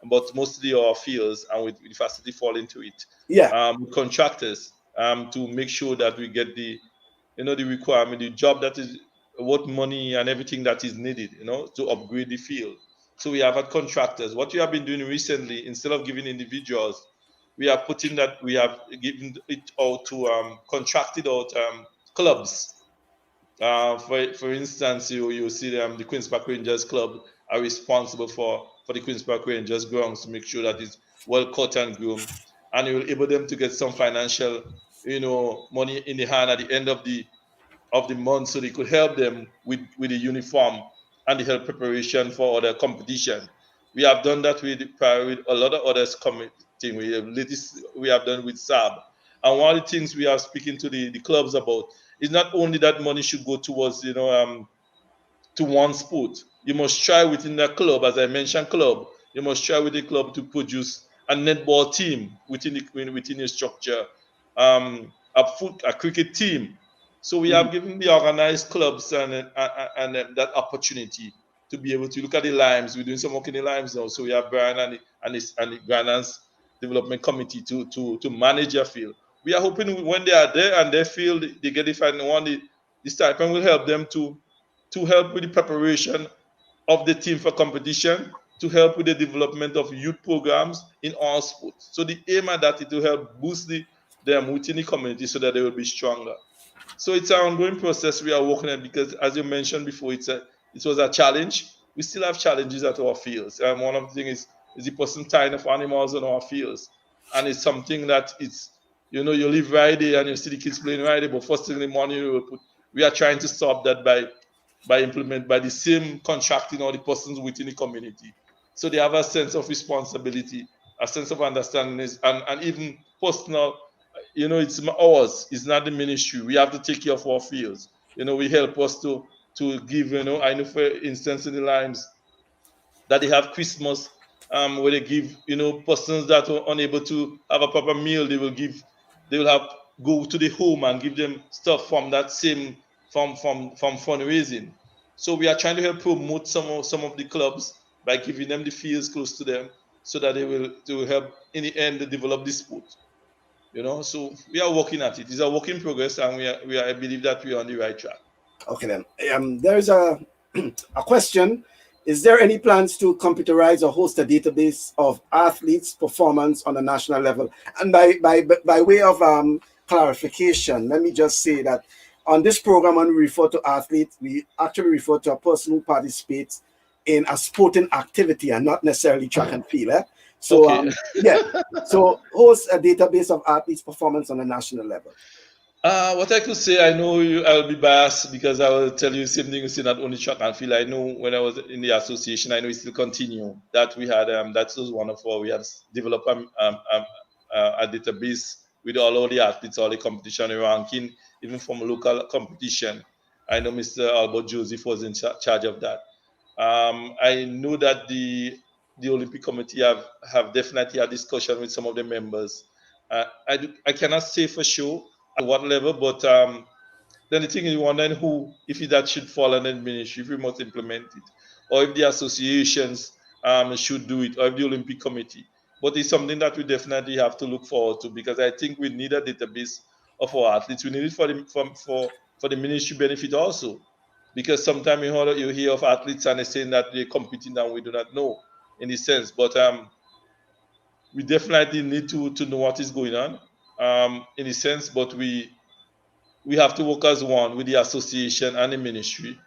but mostly our fields and with the facility fall into it. Yeah. With contractors to make sure that we get the requirement, the job that is what money and everything that is needed, to upgrade the field. So we have had contractors. What we have been doing recently, instead of giving individuals, we are putting that we have given it out to contracted out clubs. For instance, you see the Queens Park Rangers club are responsible for the Queens Park Rangers grounds to make sure that it's well cut and groomed, and you will able them to get some financial, money in the hand at the end of the month, so they could help them with the uniform and the health preparation for other competition. We have done that with a lot of others committing. We have done with SAB. And one of the things we are speaking to the clubs about is not only that money should go towards to one sport. You must try within that club, as I mentioned, club. You must try with the club to produce a netball team within your structure, a cricket team. So we Mhm. have given the organized clubs and that opportunity to be able to look at the limes. We're doing some work in the limes now. So we have Brian and the Grandlands Development Committee to manage their field. We are hoping when they are there and they feel they get it and want the stipend will help them to help with the preparation of the team for competition, to help with the development of youth programs in all sports. So the aim at that is to help boost them within the community so that they will be stronger. So it's an ongoing process we are working on because, as you mentioned before, it was a challenge. We still have challenges at our fields. One of the things is the person tying of animals on our fields, and it's something that you live right there and you see the kids playing right there, but first thing in the morning we are trying to stop that by the same contracting all the persons within the community, so they have a sense of responsibility, a sense of understanding, and even personal. It's ours. It's not the ministry. We have to take care of our fields. We help us to give. I know, for instance, in the limes that they have Christmas, where they give persons that are unable to have a proper meal. They will have go to the home and give them stuff from that same from fundraising. So we are trying to help promote some of the clubs by giving them the fields close to them, so that they will to help in the end develop the sport. So we are working at it. It's a work in progress, and I believe that we are on the right track. Okay then. There's a a question. Is there any plans to computerize or host a database of athletes' performance on a national level? And by way of clarification, let me just say that on this program, when we refer to athletes, we actually refer to a person who participates in a sporting activity and not necessarily track and field. So Okay. yeah, so host a database of athletes' performance on a national level. What I could say, I know I'll be biased because I will tell you the same thing you say, not only track and field. I know when I was in the association, I know it still continue that we had that was one of our we had developed a database with all the athletes, all the competition ranking, even from local competition. I know Mr. Albert Joseph was in charge of that. I know that the Olympic Committee have definitely had discussion with some of the members I cannot say for sure at what level, but then the thing is, wondering who, if that should fall under the ministry, if we must implement it, or if the associations should do it, or if the Olympic Committee. But it's something that we definitely have to look forward to, because I think we need a database of our athletes. We need it for the ministry benefit also, because sometimes you hear of athletes and they're saying that they're competing and we do not know in a sense. But we definitely need to know what is going on in a sense. But we have to work as one with the association and the ministry.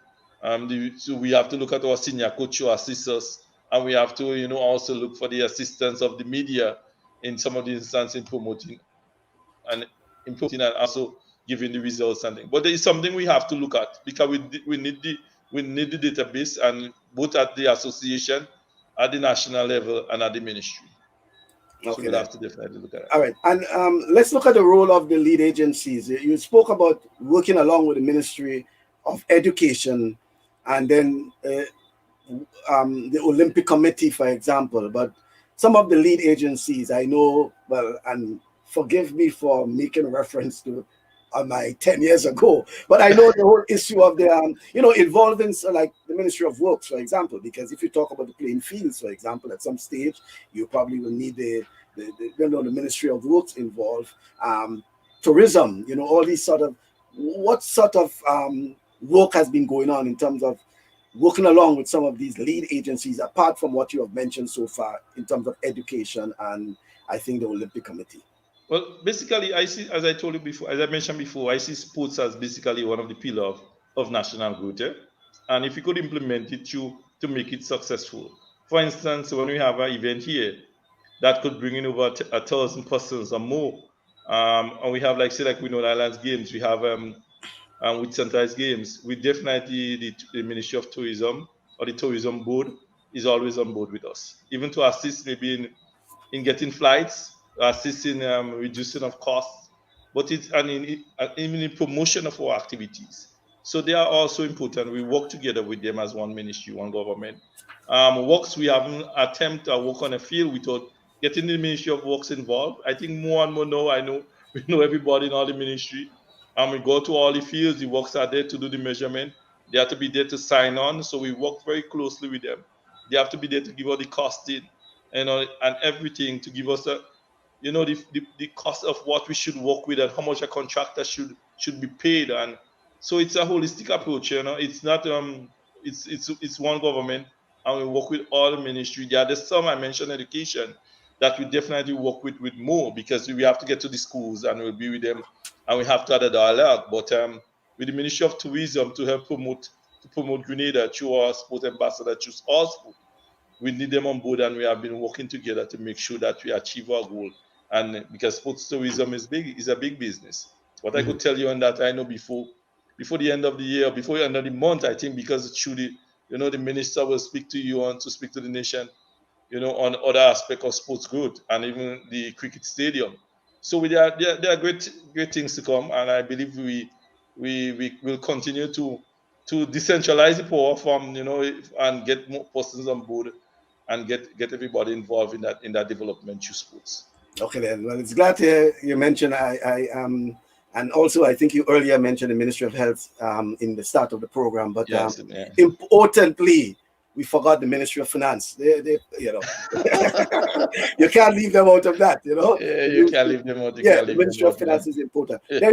So we have to look at our senior coach who assist us, and we have to, also look for the assistance of the media in some of the instances in promoting and also giving the results and things. But there is something we have to look at, because we need the database, and both at the association, at the national level, and at the ministry. So Okay, we'll then. have to definitely look at it. All right, and let's look at the role of the lead agencies. You spoke about working along with the Ministry of Education, and then the Olympic Committee, for example. But some of the lead agencies, I know, well, and forgive me for making reference to my 10 years ago, but I know the whole issue of the, involving, so like the Ministry of Works, for example, because if you talk about the playing fields, for example, at some stage, you probably will need the Ministry of Works involved, tourism, all these sort of, what sort of work has been going on in terms of working along with some of these lead agencies, apart from what you have mentioned so far in terms of education and I think the Olympic Committee? Well, basically, I see, as I told you before, as I mentioned before, I see sports as basically one of the pillars of national growth. Eh? And if you could implement it to make it successful. For instance, when we have an event here that could bring in over 1,000 persons or more, and we have, like, say, like we know the Islands Games, we have with centralized games, we definitely, the Ministry of Tourism or the Tourism Board is always on board with us, even to assist maybe in getting flights, assist in reducing of costs, but it's and even in promotion of our activities. So they are also important. We work together with them as one ministry, one government. Works, we haven't attempt to work on a field without getting the Ministry of Works involved. I think more and more now, I know we know everybody in all the ministry. We go to all the fields, the works are there to do the measurement. They have to be there to sign on. So we work very closely with them. They have to be there to give us the costing and everything, to give us the cost of what we should work with and how much a contractor should be paid. And so it's a holistic approach. It's not it's one government, and we work with all the ministry. There are some, I mentioned education, that we definitely work with more, because we have to get to the schools and we'll be with them, and we have to have a dialogue. But with the Ministry of Tourism, to help promote Grenada through our sport ambassador, through all sport, we need them on board, and we have been working together to make sure that we achieve our goal. And because sports tourism is a big business. What I Mhm. could tell you on that, I know before the end of the year, before the end of the month, I think, because truly, the minister will speak to you and to speak to the nation, on other aspect of sports growth, and even the cricket stadium. So there are great things to come, and I believe we will continue to decentralize the power from, and get more persons on board, and get everybody involved in that development through sports. Okay, then. Well, it's glad to hear you mentioned and also I think you earlier mentioned the Ministry of Health in the start of the program, but Yes, yeah. importantly, we forgot the Ministry of Finance. They you can't leave them out of that. Yeah, you You- can't leave them out. You yeah, can't the leave them Ministry of out. Finance is important. Yeah.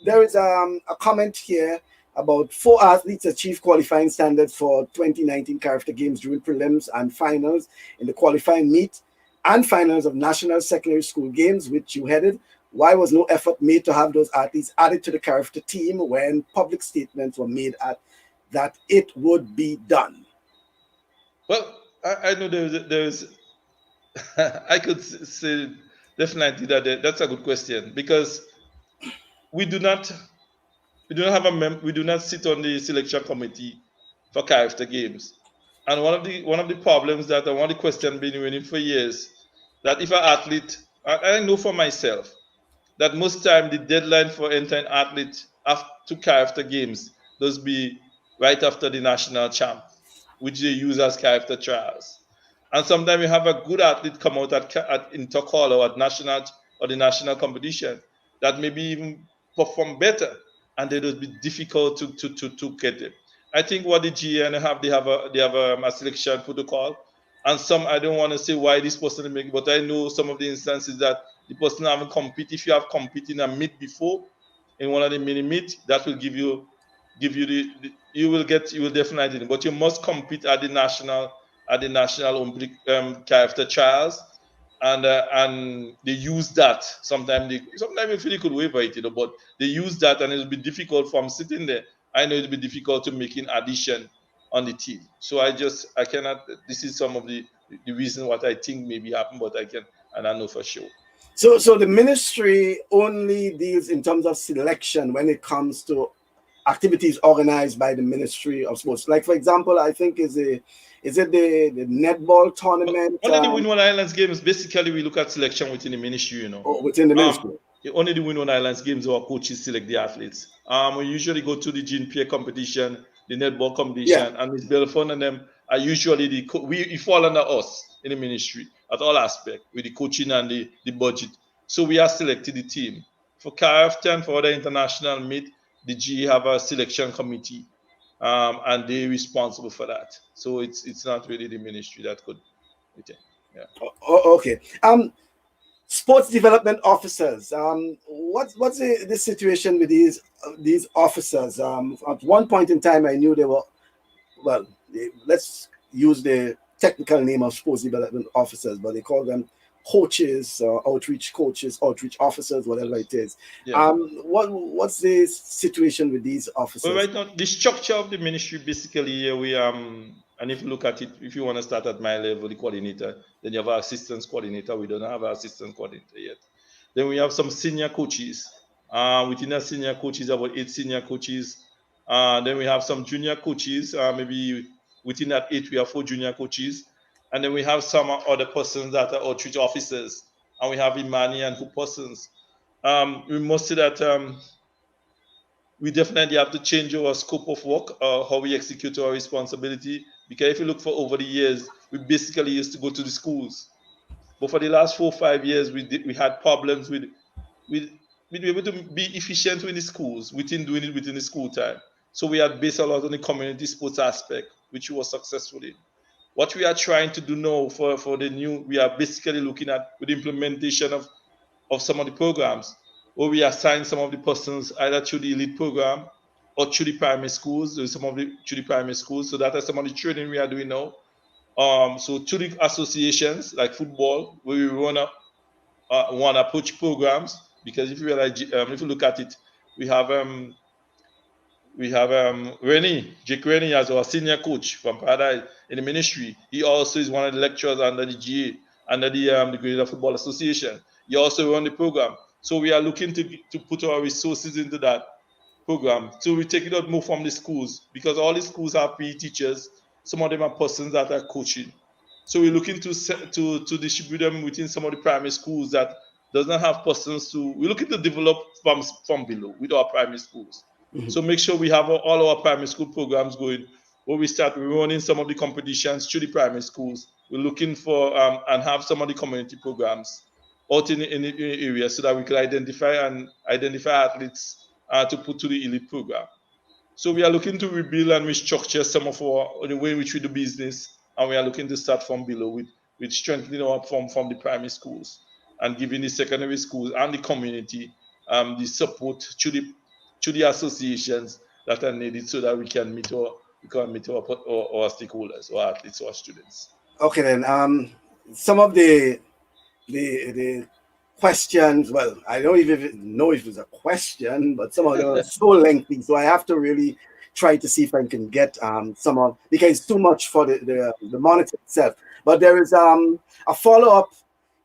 There is a comment here about 4 athletes achieved qualifying standards for 2019 Character Games during prelims and finals in the qualifying meet and finals of National Secondary School Games, which you headed. Why was no effort made to have those athletes added to the character team when public statements were made that it would be done? Well, I know there's I could say definitely that's a good question, because we do not we do not sit on the selection committee for character games. And one of the problems, that, and one of the questions been winning for years, that if an athlete, I know for myself that most time the deadline for entering athlete to character games does be right after the national champ, which they use as character trials. And sometimes you have a good athlete come out at intercall or at national or the national competition that maybe even perform better, and it would be difficult to get it. I think what the GN have, they have a selection protocol, and some I don't want to say why this person make, but I know some of the instances that the person haven't compete. If you have competed in a meet before, in one of the mini meet, that will give you you will definitely, but you must compete at the national Olympic character trials, and they use that. Sometimes you feel you could waiver it, but they use that, and it'll be difficult from sitting there. I know it'll be difficult to making addition on the team. So I cannot. This is some of the reason what I think maybe happen, but I don't know for sure. So the ministry only deals in terms of selection when it comes to activities organized by the Ministry of Sports. Like for example, I think is it the netball tournament Only the Windward Islands games, basically, we look at selection within the ministry. within the Um, ministry? Only the Windward Islands games our coaches select the athletes. We usually go to the GNPA competition, the netball Yeah. competition, and Miss Belfon and them are usually we fall under us in the ministry at all aspects with the coaching and the budget. So we are selected the team. For CAF10, for other international meet, the GE have a selection committee, and they're responsible for that. So it's not really the ministry that could retain. Yeah. Okay. Sports development officers. What's the situation with these officers? At one point in time, I knew they were well. Let's use the technical name of sports development officers, but they call them coaches, coaches, outreach officers, whatever it is. Yeah. What's the situation with these Well, officers? right now, the structure of the ministry basically here we and if you look at it, if you want to start at my level, the coordinator, then you have our assistance coordinator. We don't have our assistant coordinator yet. Then we have some senior coaches. Within the senior coaches, about 8 senior coaches. Then we have some junior coaches. Maybe within that 8, we have 4 junior coaches. And then we have some other persons that are outreach officers. And we have Imani and 2 persons. We must say that we definitely have to change our scope of work, how we execute our responsibility. Because if you look for over the years, we basically used to go to the schools, but for the last 4 or 5 years, we had problems with with being able to be efficient with the schools within doing it within the school time. So we had based a lot on the community sports aspect, which we were successful in. What we are trying to do now for the new, we are basically looking at with the implementation of some of the programs, where we assign some of the persons either through the elite program or through the primary schools, or some of the through the primary schools. So that is some of the training we are doing now. So through the associations like football, where we run up one approach programs, because if you realize, if you look at it, we have Jake Rennie as our senior coach from Paradise in the ministry. He also is one of the lecturers under the GA, under the Grenada Football Association. He also run the program. So we are looking to put our resources into that program. So we take it out more from the schools, because all the schools have PE teachers. Some of them are persons that are coaching. So we're looking to distribute them within some of the primary schools that does not have persons to. We're looking to develop from below with our primary schools. Mhm. So make sure we have all our primary school programs going. Where we start running some of the competitions through the primary schools. We're looking for and have some of the community programs out in the area, so that we can identify athletes to put to the elite program. So we are looking to rebuild and restructure some of the way in which we do business, and we are looking to start from below with strengthening our from the primary schools and giving the secondary schools and the community the support to the associations that are needed, so that we can meet our stakeholders, our athletes, our students. Okay then. Some of the questions. Well, I don't even know if it's a question, but some of them are so lengthy, so I have to really try to see if I can get some of, because it's too much for the monitor itself. But there is a follow up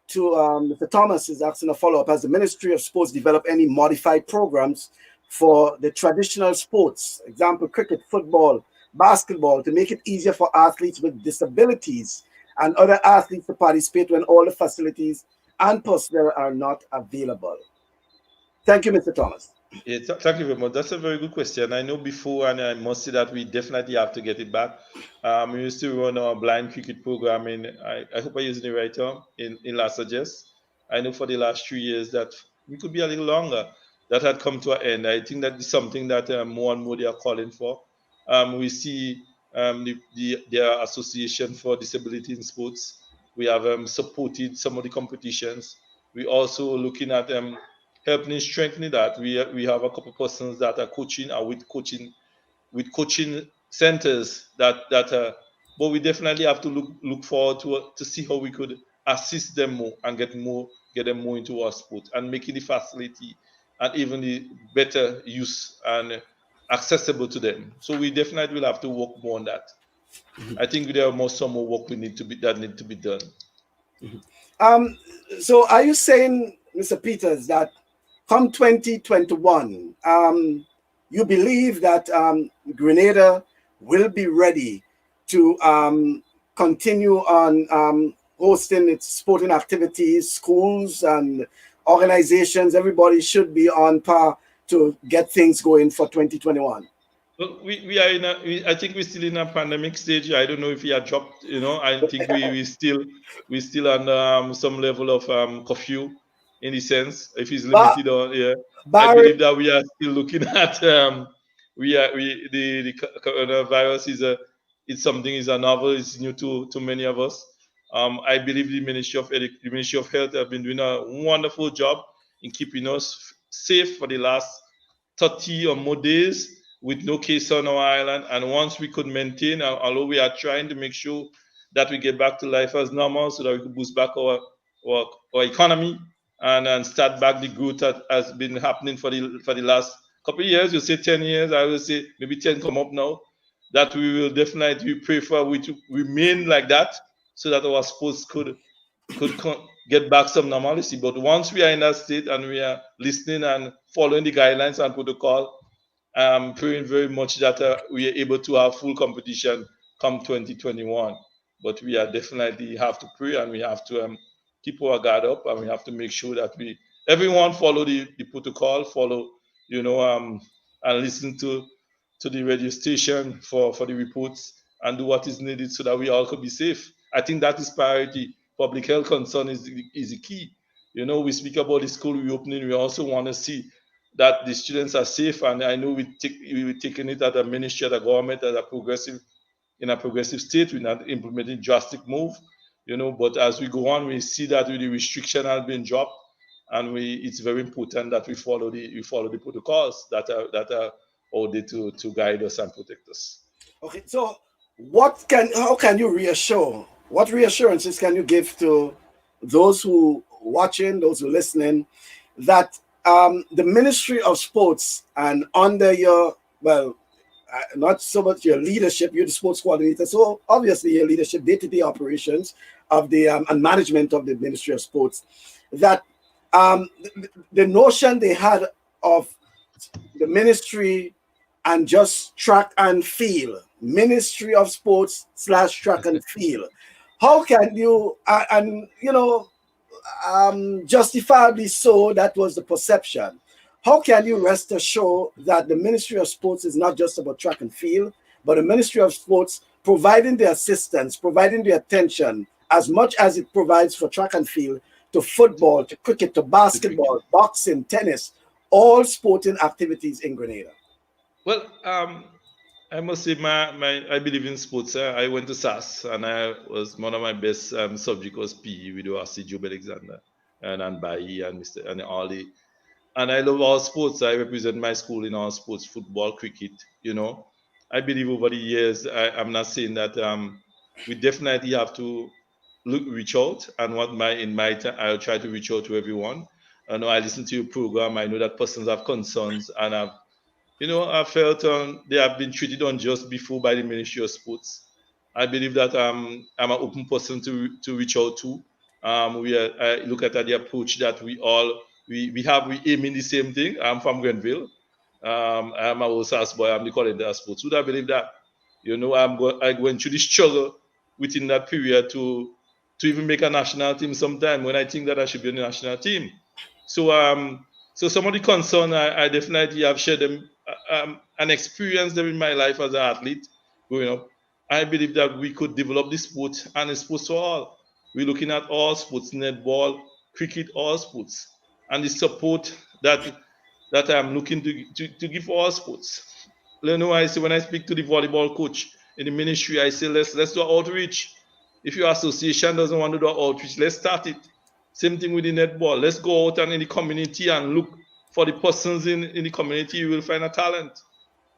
to Mr. Thomas is asking a follow up. Has the Ministry of Sports developed any modified programs for the traditional sports, example cricket, football, basketball, to make it easier for athletes with disabilities and other athletes to participate when all the facilities and personnel are not available? Thank you, Mr. Thomas. Yeah, thank you very much. That's a very good question. I know before, and I must say that we definitely have to get it back. We used to run our blind cricket program in, I hope I'm using the right term, in Las Vegas. I know for the last 3 years that we could be a little longer. That had come to an end. I think that is something that more and more they are calling for. We see their Association for Disability in Sports. We have supported some of the competitions. We also looking at helping strengthening that. We have a couple of persons that are coaching or with coaching centers but we definitely have to look forward to see how we could assist them more and get them more into our sport and making the facility and even the better use and accessible to them. So we definitely will have to work more on that. I think there are some more work that need to be done. Um, so are you saying, Mr. Peters, that come 2021, you believe that Grenada will be ready to continue on hosting its sporting activities, schools and organizations? Everybody should be on par to get things going for 2021. Well, we are I think we're still in a pandemic stage. I don't know if we are dropped. I think we still under some level of curfew in the sense if it's But limited or yeah. I Barry, believe that we are still looking at we the coronavirus it's something is a novel. It's new to many of us. I believe the Ministry of Health have been doing a wonderful job in keeping us safe for the last 30 or more days with no case on our island. And once we could maintain, although we are trying to make sure that we get back to life as normal so that we could boost back our, our economy and start back the growth that has been happening for the last couple of years. You say 10 years, I will say maybe 10 come up now. That we will definitely pray for we to remain like that so that our sports could get back some normalcy. But once we are in that state and we are listening and following the guidelines and protocol, I'm praying very much that we are able to have full competition come 2021. But we are definitely have to pray and we have to keep our guard up and we have to make sure that everyone follow the protocol, follow and listen to the radio station for the reports and do what is needed so that we all could be safe. I think that is priority. Public health concern is the key. We speak about the school reopening. We also want to see that the students are safe. And I know we're taking it at a ministry, at a government, at a progressive state. We're not implementing drastic move, But as we go on, we see that the restriction has been dropped, and it's very important that we follow the protocols that are out there to guide us and protect us. okay, so how can you reassure? What reassurances can you give to those who watching, those who listening, that the Ministry of Sports and under your not so much your leadership, you're the sports coordinator, so obviously your leadership, day-to-day operations of the and management of the Ministry of Sports, that the notion they had of the ministry and just track and field, Ministry of Sports / track and field. How can you and justifiably so that was the perception. How can you rest assured that the Ministry of Sports is not just about track and field, but the Ministry of Sports providing the assistance, providing the attention as much as it provides for track and field to football, to cricket, to basketball, boxing, tennis, all sporting activities in Grenada? Well, I must say, I believe in sports. I went to SAS, and I was one of my best subject was PE with Oasi Job Alexander and Bayi and Mr. and Ali. And I love all sports. I represent my school in all sports, football, cricket. I believe over the years, I'm not saying that we definitely have to reach out. And in my time, I'll try to reach out to everyone. I know I listen to your program. I know that persons have concerns, and I felt they have been treated unjust before by the Ministry of Sports. I believe that I'm an open person to reach out to. I look at the approach that we aim in the same thing. I'm from Grenville. I'm a old SAS boy. I'm the coordinator of sports. Would I believe that? I went through the struggle within that period to even make a national team sometime when I think that I should be on the national team. So some of the concern I definitely have shared them and experienced them in my life as an athlete growing up. I believe that we could develop this sport and it's sports for all. We're looking at all sports, netball, cricket, all sports, and the support that I'm looking to give all sports. You know, I say when I speak to the volleyball coach in the ministry, I say let's do outreach. If your association doesn't want to do outreach, let's start it. Same thing with the netball. Let's go out and in the community and look for the persons in the community. You will find a talent.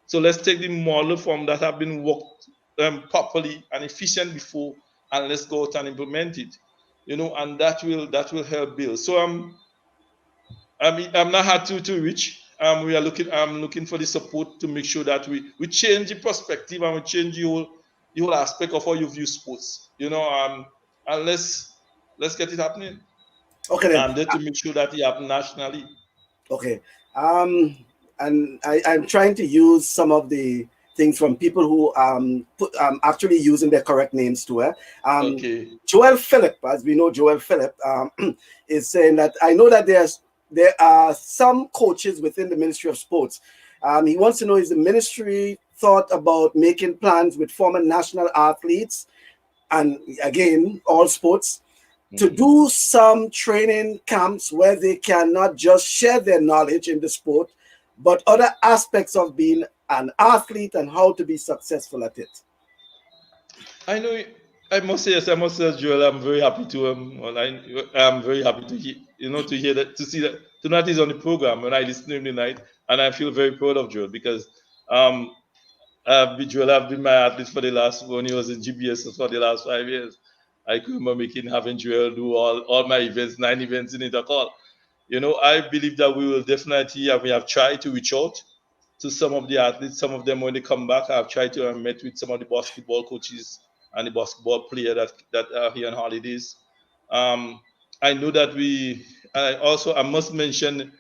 So let's take the model from that have been worked properly and efficient before, and let's go out and implement it. You know, and that will help build. So I'm not hard to reach. We are looking. I'm looking for the support to make sure that we change the perspective and we change the whole aspect of how you view sports. You know, and let's get it happening. Okay then. And then to make sure that it happens nationally. Okay. Um, and I'm trying to use some of the things from people who put actually using their correct names to it. Okay. Joel Phillip, as we know, Joel Phillip is saying that I know that there are some coaches within the Ministry of Sports. He wants to know, is the ministry thought about making plans with former national athletes and again all sports to do some training camps where they can not just share their knowledge in the sport, but other aspects of being an athlete and how to be successful at it. I know. I must say yes. I must say, Joel. I'm very happy to I'm very happy to hear to hear that to see that tonight is on the program when I listen to him tonight, and I feel very proud of Joel because um Joel have been my athlete for the last when he was in GBS for the last 5 years. I could remember making having Joel do all my events, 9 events in Intercall. I believe that we will definitely we have tried to reach out to some of the athletes. Some of them, when they come back, I've tried to meet with some of the basketball coaches and the basketball player that are here on holidays. Um, I know that I must mention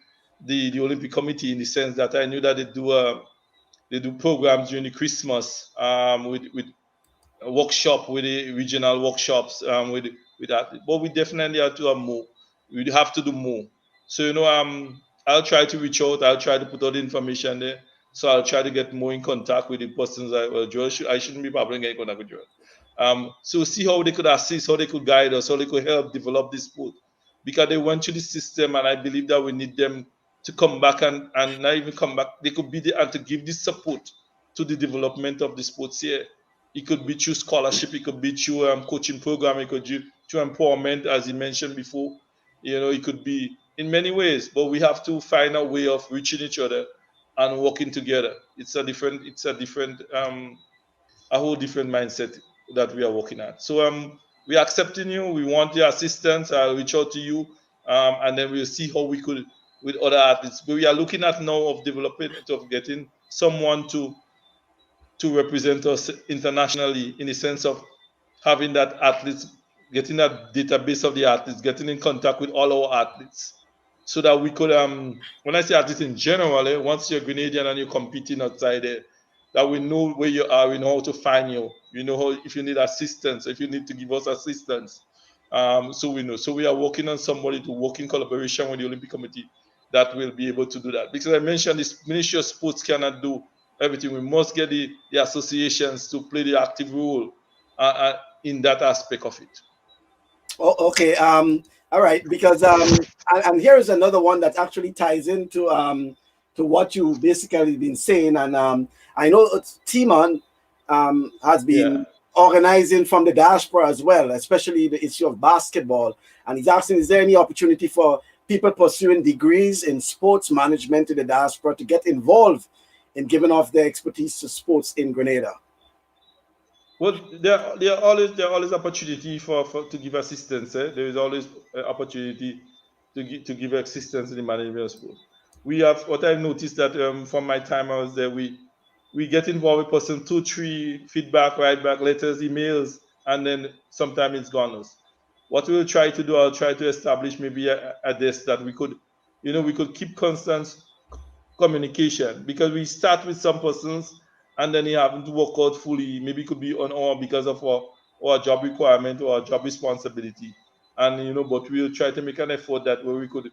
the Olympic Committee in the sense that I knew that they do programs during the Christmas with a workshop with the regional workshops with that. But we definitely have to have more. We have to do more. So I'll try to reach out. I'll try to put all the information there. So I'll try to get more in contact with the persons. Joel, I shouldn't be probably getting in contact with Joel. So see how they could assist, how they could guide us, how they could help develop this sport. Because they went through the system, and I believe that we need them to come back and not even come back. They could be there and to give this support to the development of the sports here. It could be through scholarship, it could be through coaching program, it could be through empowerment, as you mentioned before. It could be in many ways, but we have to find a way of reaching each other and working together. A whole different mindset that we are working at. So we are accepting you. We want your assistance. I'll reach out to you, and then we'll see how we could with other athletes. But we are looking at now of developing of getting someone to represent us internationally in the sense of having that athletes, getting that database of the athletes, getting in contact with all our athletes, so that we could, when I say athletes in general, once you're Grenadian and you're competing outside there, that we know where you are, we know how to find you, we know how, if you need assistance, if you need to give us assistance, so we know. So we are working on somebody to work in collaboration with the Olympic Committee that will be able to do that. Because I mentioned this Ministry of Sports cannot do everything. We must get the associations to play the active role in that aspect of it. Oh, okay. All right. Because and here is another one that actually ties into to what you basically been saying. And I know Timon has Yeah. been organizing from the diaspora as well, especially the issue of basketball. And he's asking, is there any opportunity for people pursuing degrees in sports management in the diaspora to get involved in giving off their expertise to sports in Grenada? Well, there are always opportunity for to give assistance. There is always opportunity to give assistance in the management of sport. We have what I've noticed that from my time I was there, we get involved with person two, three feedback, write back letters, emails, and then sometimes it's gone. What we'll try to do, I'll try to establish maybe a desk that we could keep constant communication because we start with some persons and then you haven't to work out fully. Maybe it could be on or because of our job requirement or our job responsibility. And but we'll try to make an effort that where we could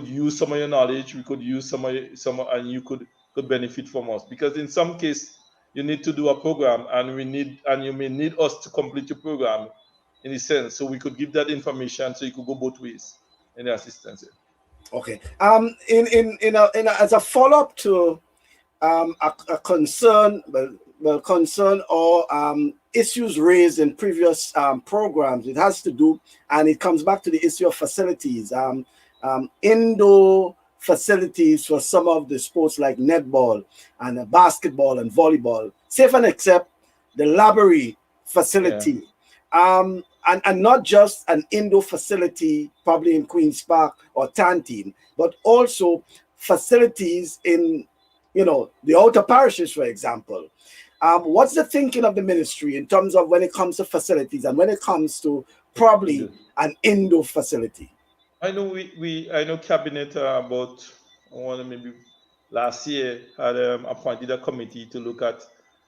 use some of your knowledge, we could use and you could benefit from us. Because in some case you need to do a program and you may need us to complete your program. in a sense, so we could give that information so you could go both ways in the assistance. Okay. As a follow up to a concern, concern or issues raised in previous programs. It has to do, and it comes back to the issue of facilities, indoor facilities for some of the sports like netball and basketball and volleyball. Safe and except the library Yeah. facility. And not just an indoor facility, probably in Queen's Park or Tantine, but also facilities in the outer parishes, for example. What's the thinking of the ministry in terms of when it comes to facilities and when it comes to probably Good. an indoor facility? I know I know cabinet about one maybe last year had appointed a committee to look at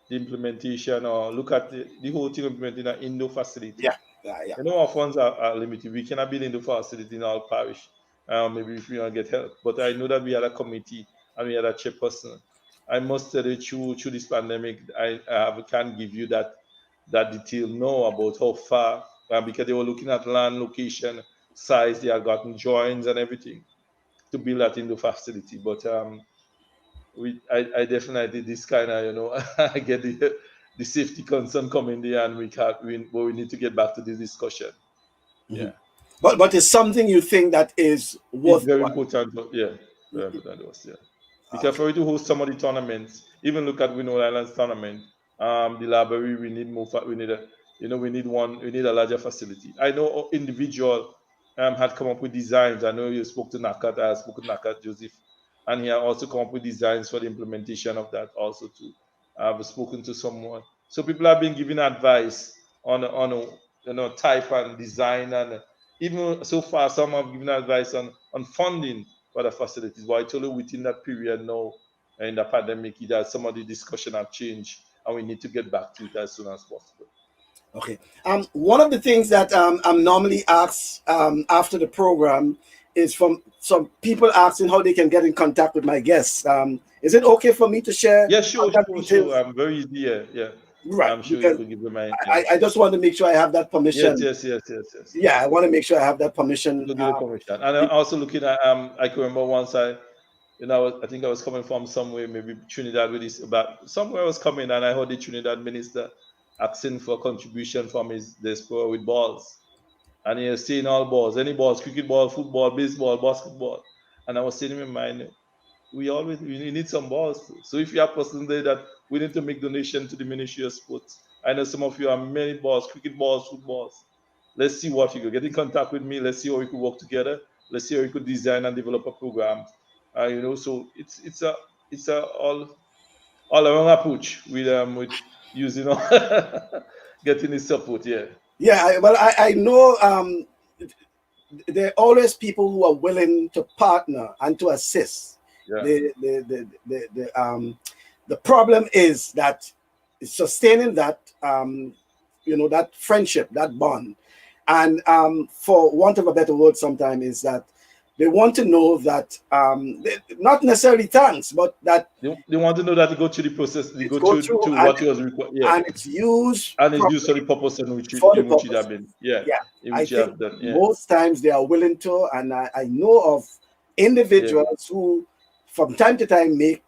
the implementation or look at the whole thing implementing an indoor facility. Yeah, yeah, yeah. You know, our funds are limited. We cannot build indoor facility in our parish. Maybe if we want to get help. But I know that we had a committee and we had a chairperson. I must tell you, through this pandemic, can't give you that detail now about how far, because they were looking at land, location, size, they have gotten drawings and everything to build that indoor facility. But I definitely this kind of I get the safety concern coming there, and but we need to get back to this discussion. Mhm. Yeah, But it's something you think that is it's very worthwhile. important. Yeah, very important to us. Yeah, because Okay. for you to host some of the tournaments, even look at Winnow Islands tournament, the library we need more. We need a we need one. We need a larger facility. I know individual had come up with designs. I know you spoke to Nakat. I spoke to Nakat Joseph, and he had also come up with designs for the implementation of that also too. I've spoken to someone. So people have been giving advice on type and design, and even so far some have given advice on funding for the facilities. But I told you within that period now in the pandemic, that some of the discussion have changed, and we need to get back to it as soon as possible. Okay. One of the things that I'm normally asked after the program is from some people asking how they can get in contact with my guests. Is it okay for me to share Yeah, sure, contact sure, sure. details? I'm very easy. Yeah, yeah. Right, I'm sure you because could give them my I, yeah. I just want to make sure I have that Yes, permission. yes, yes, yes, yes, Yeah, yes, I want yes. to make sure I have that You permission. could give the permission. And I'm also looking at I can remember once I think I was coming from somewhere, maybe Trinidad with this about somewhere I was coming and I heard the Trinidad minister asking for contribution from his diaspora with balls. And he was saying all balls, any balls, cricket ball, football, baseball, basketball. And I was saying in my mind, we need some balls too. So if you have person there that we need to make donation to the Ministry of Sports. I know some of you have many balls, cricket balls, footballs. Let's see what you could get in contact with me. Let's see how we could work together. Let's see how we could design and develop a program. So it's a all around approach with using getting this support. Yeah, Yeah, I know there are always people who are willing to partner and to assist. yeah. The problem is that sustaining that friendship, that bond, and for want of a better word, sometimes is that they want to know that not necessarily thanks, but that They want to know that they go through the process, they it's go go through through to what was required. Yeah, and it's used and it's used for the properly purpose for the in which it purpose. have been. Yeah, Yeah, in I which you think have done. Yeah, most times they are willing to, and I know of yeah, individuals who, from time to time, make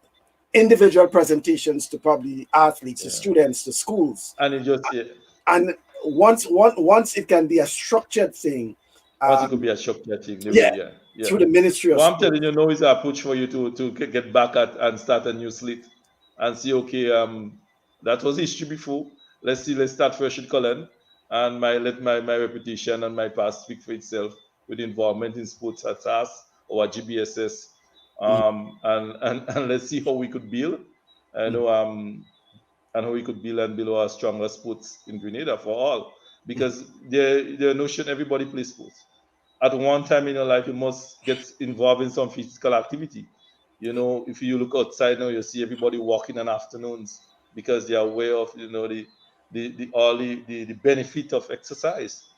individual presentations to probably athletes, to yeah. students, to schools, And it just yeah. and once it can be a structured thing, Once it could um, be a shock that thing, they yeah, will. Yeah, yeah. through the Ministry of But I'm Sport. telling you, no, it's a push for you to get back at and start a new slate and see. Okay, that was history before. Let's start fresh in Kerlon, and let my reputation and my past speak for itself with involvement in sports at SAS or at GBSS, Mhm, and let's see how we could build. I mhm, know and how we could build and build our stronger sports in Grenada for all. Because the notion everybody plays sports. At one time in your life, you must get involved in some physical activity. If you look outside now, you see everybody walking in afternoons because they are aware of the all the benefit of exercise,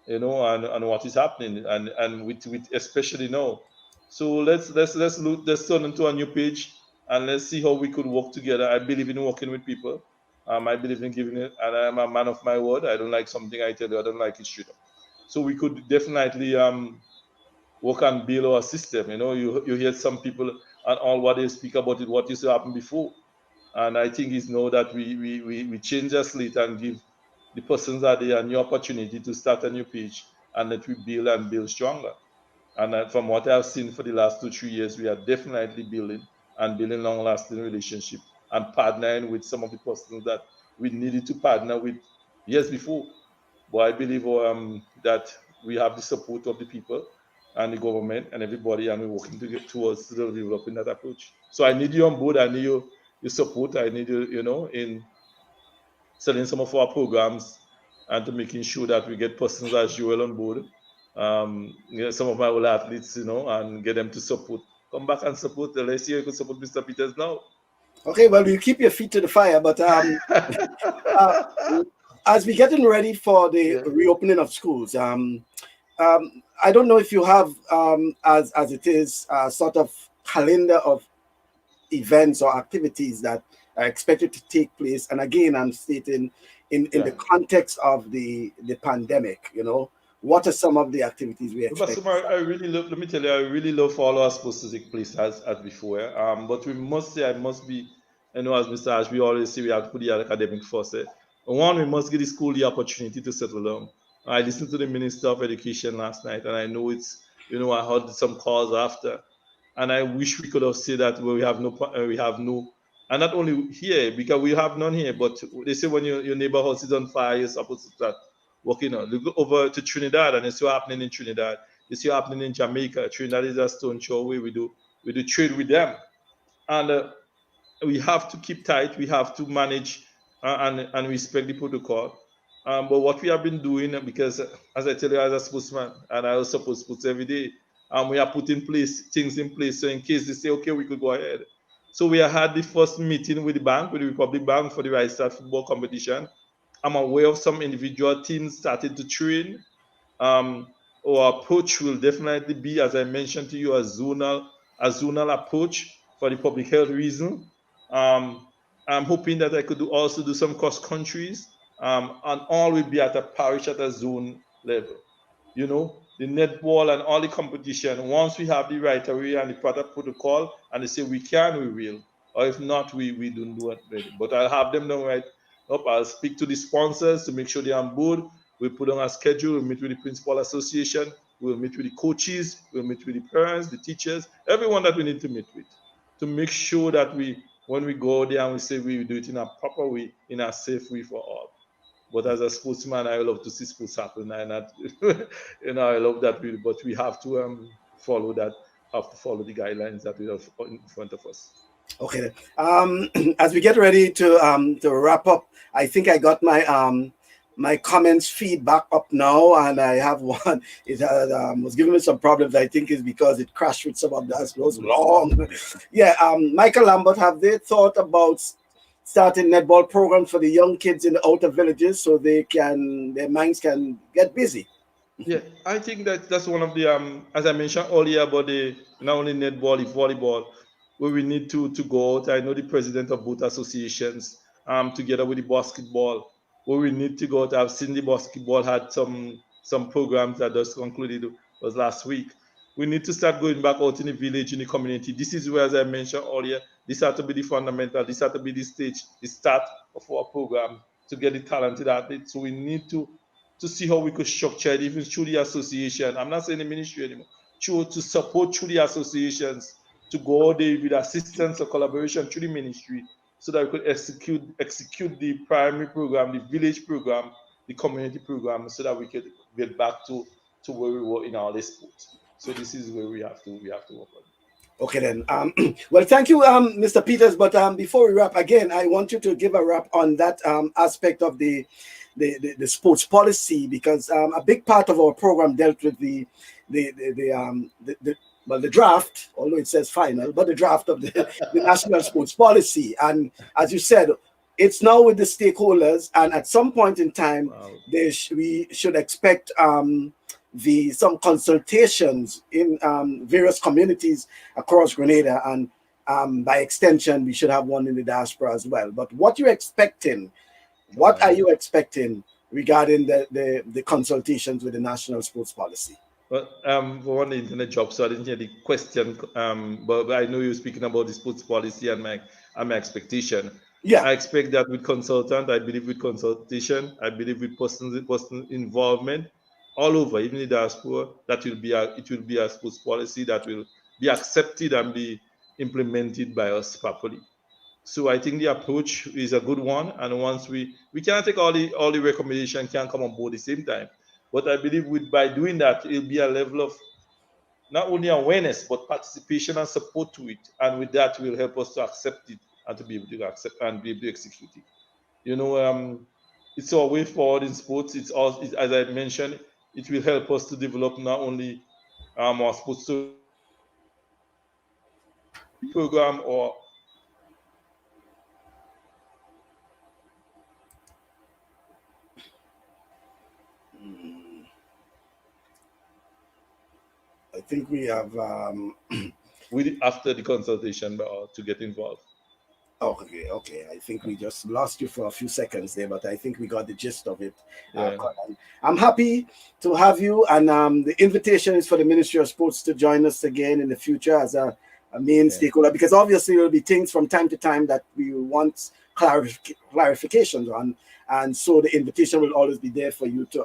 and what is happening and with especially now. So let's turn into a new page and let's see how we could work together. I believe in working with people. I believe in giving it, and I'm a man of my word. I don't like something I tell you, I don't like it straight up. So we could definitely work and build our system. You hear some people and all what they speak about it, what used to happen before. And I think it's now that we change the slate and give the persons that there a new opportunity to start a new page, and that we build and build stronger. And from what I've seen for the last 2 3 years, we are definitely building and building long-lasting relationship and partnering with some of the persons that we needed to partner with years before. But I believe that we have the support of the people and the government and everybody, and we're working to get towards developing that approach. So I need you on board. I need your support. I need you, in selling some of our programs and to making sure that we get persons as Joel on board. Some of my old athletes, and get them to support. Come back and support. Let's see how you can support Mr. Peters now. Okay, well, you keep your feet to the fire, but uh, as we're getting ready for the Yeah. reopening of schools, I don't know if you have, as it is, sort of calendar of events or activities that are expected to take place. And again, I'm stating in the Yeah. context of the pandemic, what are some of the activities we But expect? Sumar, I really love. Let me tell you, I really love for all our sports to take place as before. But we must say, I must be, as Mr. Ash, we always say we have to put the academic first. One, we must give the school the opportunity to settle down. I listened to the Minister of Education last night, and I know I heard some calls after, and I wish we could have said that where we have no, and not only here because we have none here, but they say when your neighbor house is on fire, you're supposed to start working on. Look over to Trinidad, and it's what's happening in Trinidad. It's what's happening in Jamaica. Trinidad is a stone throw away. We do trade with them, and we have to keep tight. We have to manage and respect the protocol. But what we have been doing, because as I tell you, as a sportsman, and I also post sports every day, we are putting things in place. So in case they say, okay, we could go ahead. So we had the first meeting with the bank, with the Republic Bank for the Right Start football competition. I'm aware of some individual teams starting to train. Our approach will definitely be, as I mentioned to you, a zonal approach for the public health reason. Um, I'm hoping that I could also do some cross countries, and all will be at a parish at a zone level. The netball and all the competition. Once we have the right away and the proper protocol, and they say we can, we will. Or if not, we don't do it ready. But I'll have them done right up. I'll speak to the sponsors to make sure they're on board. We'll put on a schedule. We'll meet with the principal association. We'll meet with the coaches. We'll meet with the parents, the teachers, everyone that we need to meet with, to make sure that when we go there and we say we do it in a proper way, in a safe way for all. But as a sportsman, I love to see sports happen, and I love that. But we have to follow that. Have to follow the guidelines that we have in front of us. Okay. As we get ready to wrap up, I think I got my comments feedback up now, and I have one. It was giving me some problems. I think is because it crashed with some of those long. Yeah. Michael Lambert, have they thought about starting netball programs for the young kids in the outer villages so their minds can get busy? Yeah, I think that's one of the as I mentioned earlier about the not only netball, the volleyball, where we need to go out. I know the president of both associations, together with the basketball, where we need to go out. I've seen the basketball had some programs that just concluded was last week. We need to start going back out in the village, in the community. This is where, as I mentioned earlier, this had to be the fundamental. This had to be the stage, the start of our program to get the talented athletes. So we need to see how we could structure it, even through the association. I'm not saying the ministry anymore. To support through the associations, to go there with assistance or collaboration through the ministry, so that we could execute the primary program, the village program, the community program, so that we could get back to where we were in our sports. So this is where we have to work on. Okay then. Well, thank you, Mr. Peters. But before we wrap, again, I want you to give a wrap on that aspect of the sports policy, because a big part of our program dealt with the draft, although it says final, but the draft of the national sports policy. And as you said, it's now with the stakeholders, and at some point in time, Wow. we should expect some consultations in various communities across Grenada, and by extension, we should have one in the diaspora as well. But what you're expecting, what are Right. you expecting regarding the consultations with the national sports policy? Well, for one, the internet job, so I didn't hear the question. But I know you're speaking about the sports policy and my expectation. Yeah. I expect that with consultant, I believe with consultation, I believe with person involvement all over, even in the diaspora, that it will be a sports policy that will be accepted and be implemented by us properly. So I think the approach is a good one, and once we cannot take all the recommendation can come on board at the same time, but I believe with by doing that it'll be a level of not only awareness but participation and support to it, and with that will help us to accept it and to be able to accept and be able to execute it. You know, it's our way forward in sports. It's also, as I mentioned, it will help us to develop not only our sports program or I think we have. with after the consultation to get involved. Okay, okay. I think we just lost you for a few seconds there, but I think we got the gist of it. Yeah, Colin. I'm happy to have you, and the invitation is for the Ministry of Sports to join us again in the future as a main yeah. stakeholder, because obviously there will be things from time to time that we want clarifications on, and so the invitation will always be there for you to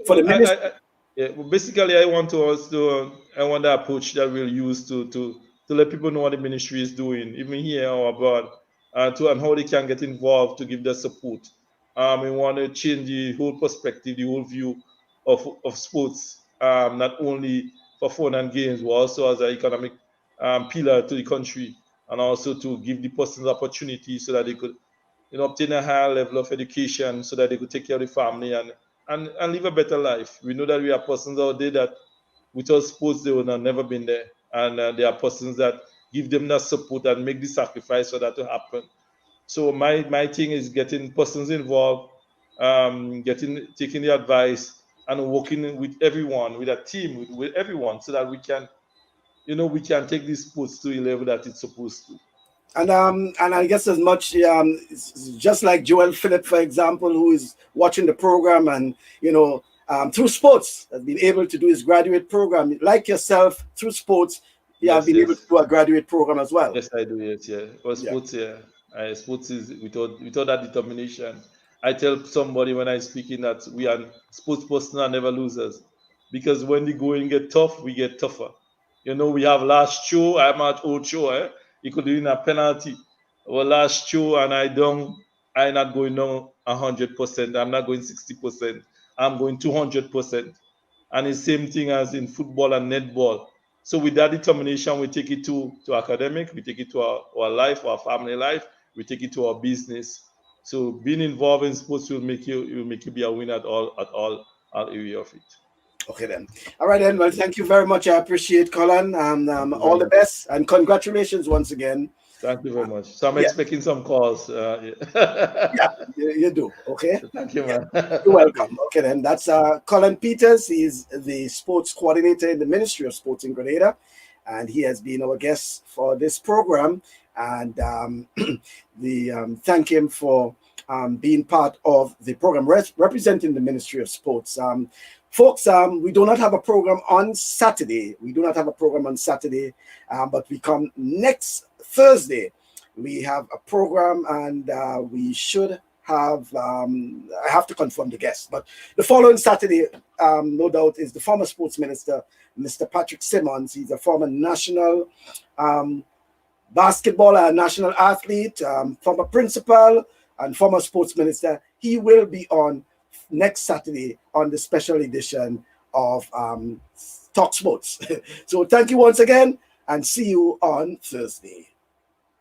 for the Well, ministry. yeah, well, basically, I want to also I want the approach that we'll use to let people know what the ministry is doing, even here or abroad, to and how they can get involved to give their support. We want to change the whole perspective, the whole view of sports, not only for fun and games, but also as an economic pillar to the country, and also to give the persons opportunity so that they could obtain a higher level of education so that they could take care of the family and live a better life. We know that we are persons out there that without sports they would have never been there, and there are persons that give them that support and make the sacrifice for that to happen. So my thing is getting persons involved, getting taking the advice and working with everyone, with a team, with everyone, so that we can take these sports to a level that it's supposed to. And I guess as much it's just like Joel Phillip, for example, who is watching the program and through sports has been able to do his graduate program. Like yourself, through sports, you have Yes, been able to yes. do a graduate program as well. Yes, I do. Yes, yeah. Well, Yeah. sports, yeah. Sports is without that determination. I tell somebody when I speaking that we are sports person are never losers, because when the going get tough, we get tougher. We have last show. I'm at old show. You could do in a penalty. Well, last show, and I'm not going down 100%. I'm not going 60%. I'm going 200%. And the same thing as in football and netball. So with that determination, we take it to academic, we take it to our life, our family life, we take it to our business. So being involved in sports will make you be a winner at all area of it. Okay then. All right then. Well, thank you very much. I appreciate Colin, and Thank you very all the much. best and congratulations once again. Thank you very much. So I'm Yeah, expecting some calls. Yeah. yeah, you do. Okay. Thank you, Yeah. man. You're welcome. Okay, then that's Colin Peters. He's the sports coordinator in the Ministry of Sports in Grenada, and he has been our guest for this program. And the thank him for being part of the program representing the Ministry of Sports. Folks, we do not have a program on Saturday. We do not have a program on Saturday, but we come next Thursday. We have a program, and we should have I have to confirm the guest, but the following Saturday, no doubt, is the former sports minister, Mr. Patrick Simmons. He's a former national basketballer, national athlete, former principal, and former sports minister. He will be on next Saturday on the special edition of Talk Sports. So thank you once again, and see you on Thursday.